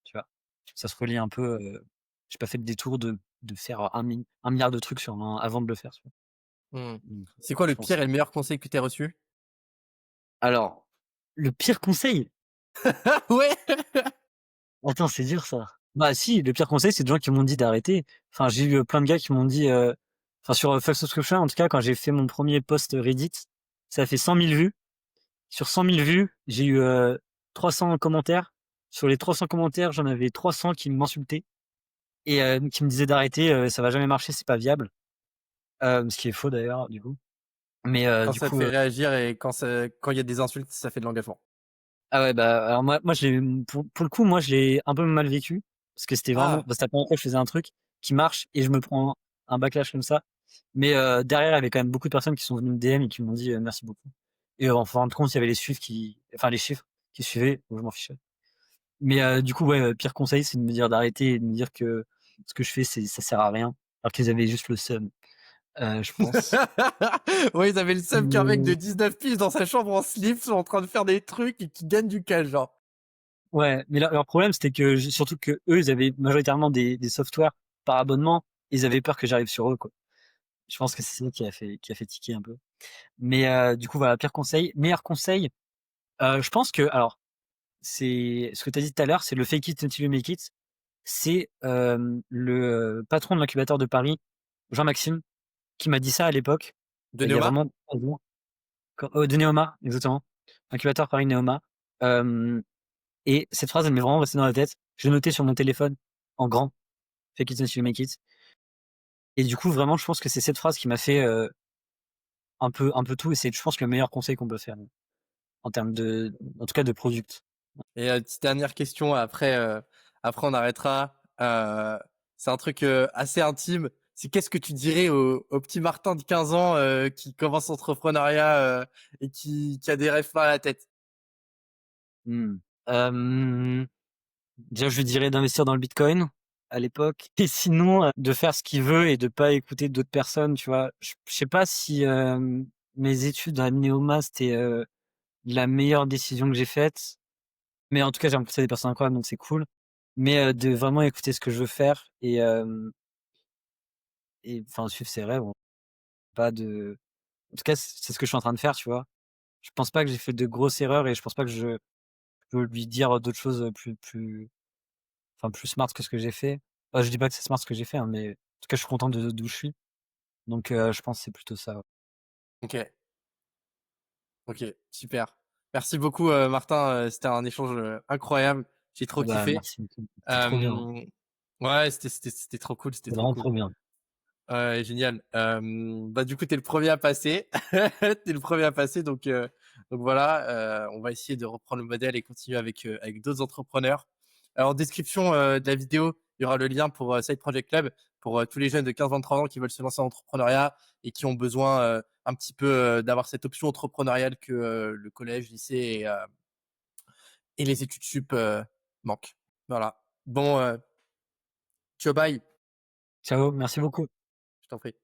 tu vois? Ça se relie un peu, j'ai pas fait le détour de faire un milliard de trucs sur un avant de le faire, tu vois? Mmh. Donc, C'est quoi le je pense pire et le meilleur conseil que tu reçu? alors, le pire conseil? Ouais! Attends, c'est dur ça. Bah si, le pire conseil, c'est des gens qui m'ont dit d'arrêter. Enfin, j'ai eu, plein de gars qui m'ont dit, enfin sur, Full Subscription, en tout cas, quand j'ai fait mon premier post Reddit, ça a fait 100 000 vues. Sur 100 000 vues, j'ai eu, 300 commentaires. Sur les 300 commentaires, j'en avais 300 qui m'insultaient et qui me disaient d'arrêter, «Ça va jamais marcher, c'est pas viable». Ce qui est faux d'ailleurs, du coup. Mais Quand du ça te coup, fait réagir et quand il y a des insultes, ça fait de l'engagement. ah ouais, bah, alors moi je l'ai pour le coup, moi je l'ai un peu mal vécu parce que c'était vraiment Ah! bah, c'était la première fois que je faisais un truc qui marche et je me prends un backlash comme ça. Mais derrière, il y avait quand même beaucoup de personnes qui sont venues me DM et qui m'ont dit, «Merci beaucoup» et en fin de compte, il y avait les chiffres qui suivaient, donc je m'en fichais. Mais du coup, ouais, pire conseil, c'est de me dire d'arrêter et de me dire que ce que je fais, ça sert à rien, alors qu'ils avaient juste le seum, je pense. Ouais, ils avaient le seum qu'un mec de Mmh, 19 piges dans sa chambre en slip, en train de faire des trucs et qui gagne du cash, genre. ouais, mais leur problème, c'était que surtout qu'eux, ils avaient majoritairement des softwares par abonnement. Ils avaient peur que j'arrive sur eux, quoi. Je pense que c'est ça qui a fait tiquer un peu. Mais du coup, voilà, pire conseil. Meilleur conseil, je pense que alors, c'est ce que tu as dit tout à l'heure, c'est le fake it until you make it. C'est, le, patron de l'incubateur de Paris, Jean-Maxime, qui m'a dit ça à l'époque, De il y a Neoma? vraiment 3 jours. De Neoma, exactement. Incubateur Paris Neoma. Hem Et cette phrase, elle m'est vraiment restée dans la tête. Je l'ai notée sur mon téléphone en grand, fake it until you make it. Et du coup, vraiment, je pense que c'est cette phrase qui m'a fait, un peu tout et c'est, je pense, le meilleur conseil qu'on peut faire, en termes en tout cas de product. Et petite dernière question après, après on arrêtera. C'est un truc, assez intime. c'est qu'est-ce que tu dirais au petit Martin de 15 ans, qui commence l'entrepreneuriat, et qui a des rêves plein la tête? Mmh. Déjà, je lui dirais d'investir dans le bitcoin à l'époque et sinon, de faire ce qu'il veut et de pas écouter d'autres personnes, tu vois? Je sais pas si, mes études à Neoma, c'était, la meilleure décision que j'ai faite, mais en tout cas, j'ai rencontré des personnes incroyables, donc c'est cool. Mais, de vraiment écouter ce que je veux faire et enfin suivre ses rêves, pas de en tout cas, c'est ce que je suis en train de faire, tu vois? Je pense pas que j'ai fait de grosses erreurs et je pense pas que je peux lui dire d'autres choses, plus smart que ce que j'ai fait. Je dis pas que c'est smart ce que j'ai fait, hein, mais en tout cas, je suis content de d'où je suis. Donc, je pense que c'est plutôt ça, ouais. OK, OK, super. Merci beaucoup, Martin, c'était un échange, incroyable. J'ai trop Bah, kiffé. merci beaucoup. C'était trop bien. Hem, ouais, c'était trop cool, c'était C'était trop vraiment cool. trop bien. Ouais, génial. Bah, du coup, tu es le 1er à passer. Tu es le 1er à passer donc voilà, on va essayer de reprendre le modèle et continuer avec d'autres entrepreneurs. Alors en description, de la vidéo, il y aura le lien pour, Side Project Club pour, tous les jeunes de 15-23 ans qui veulent se lancer en entrepreneuriat et qui ont besoin, un petit peu, d'avoir cette option entrepreneuriale que, le collège, lycée et les études sup, manquent. Voilà. Bon, ciao, bye. Ciao, merci beaucoup. Je t'en prie.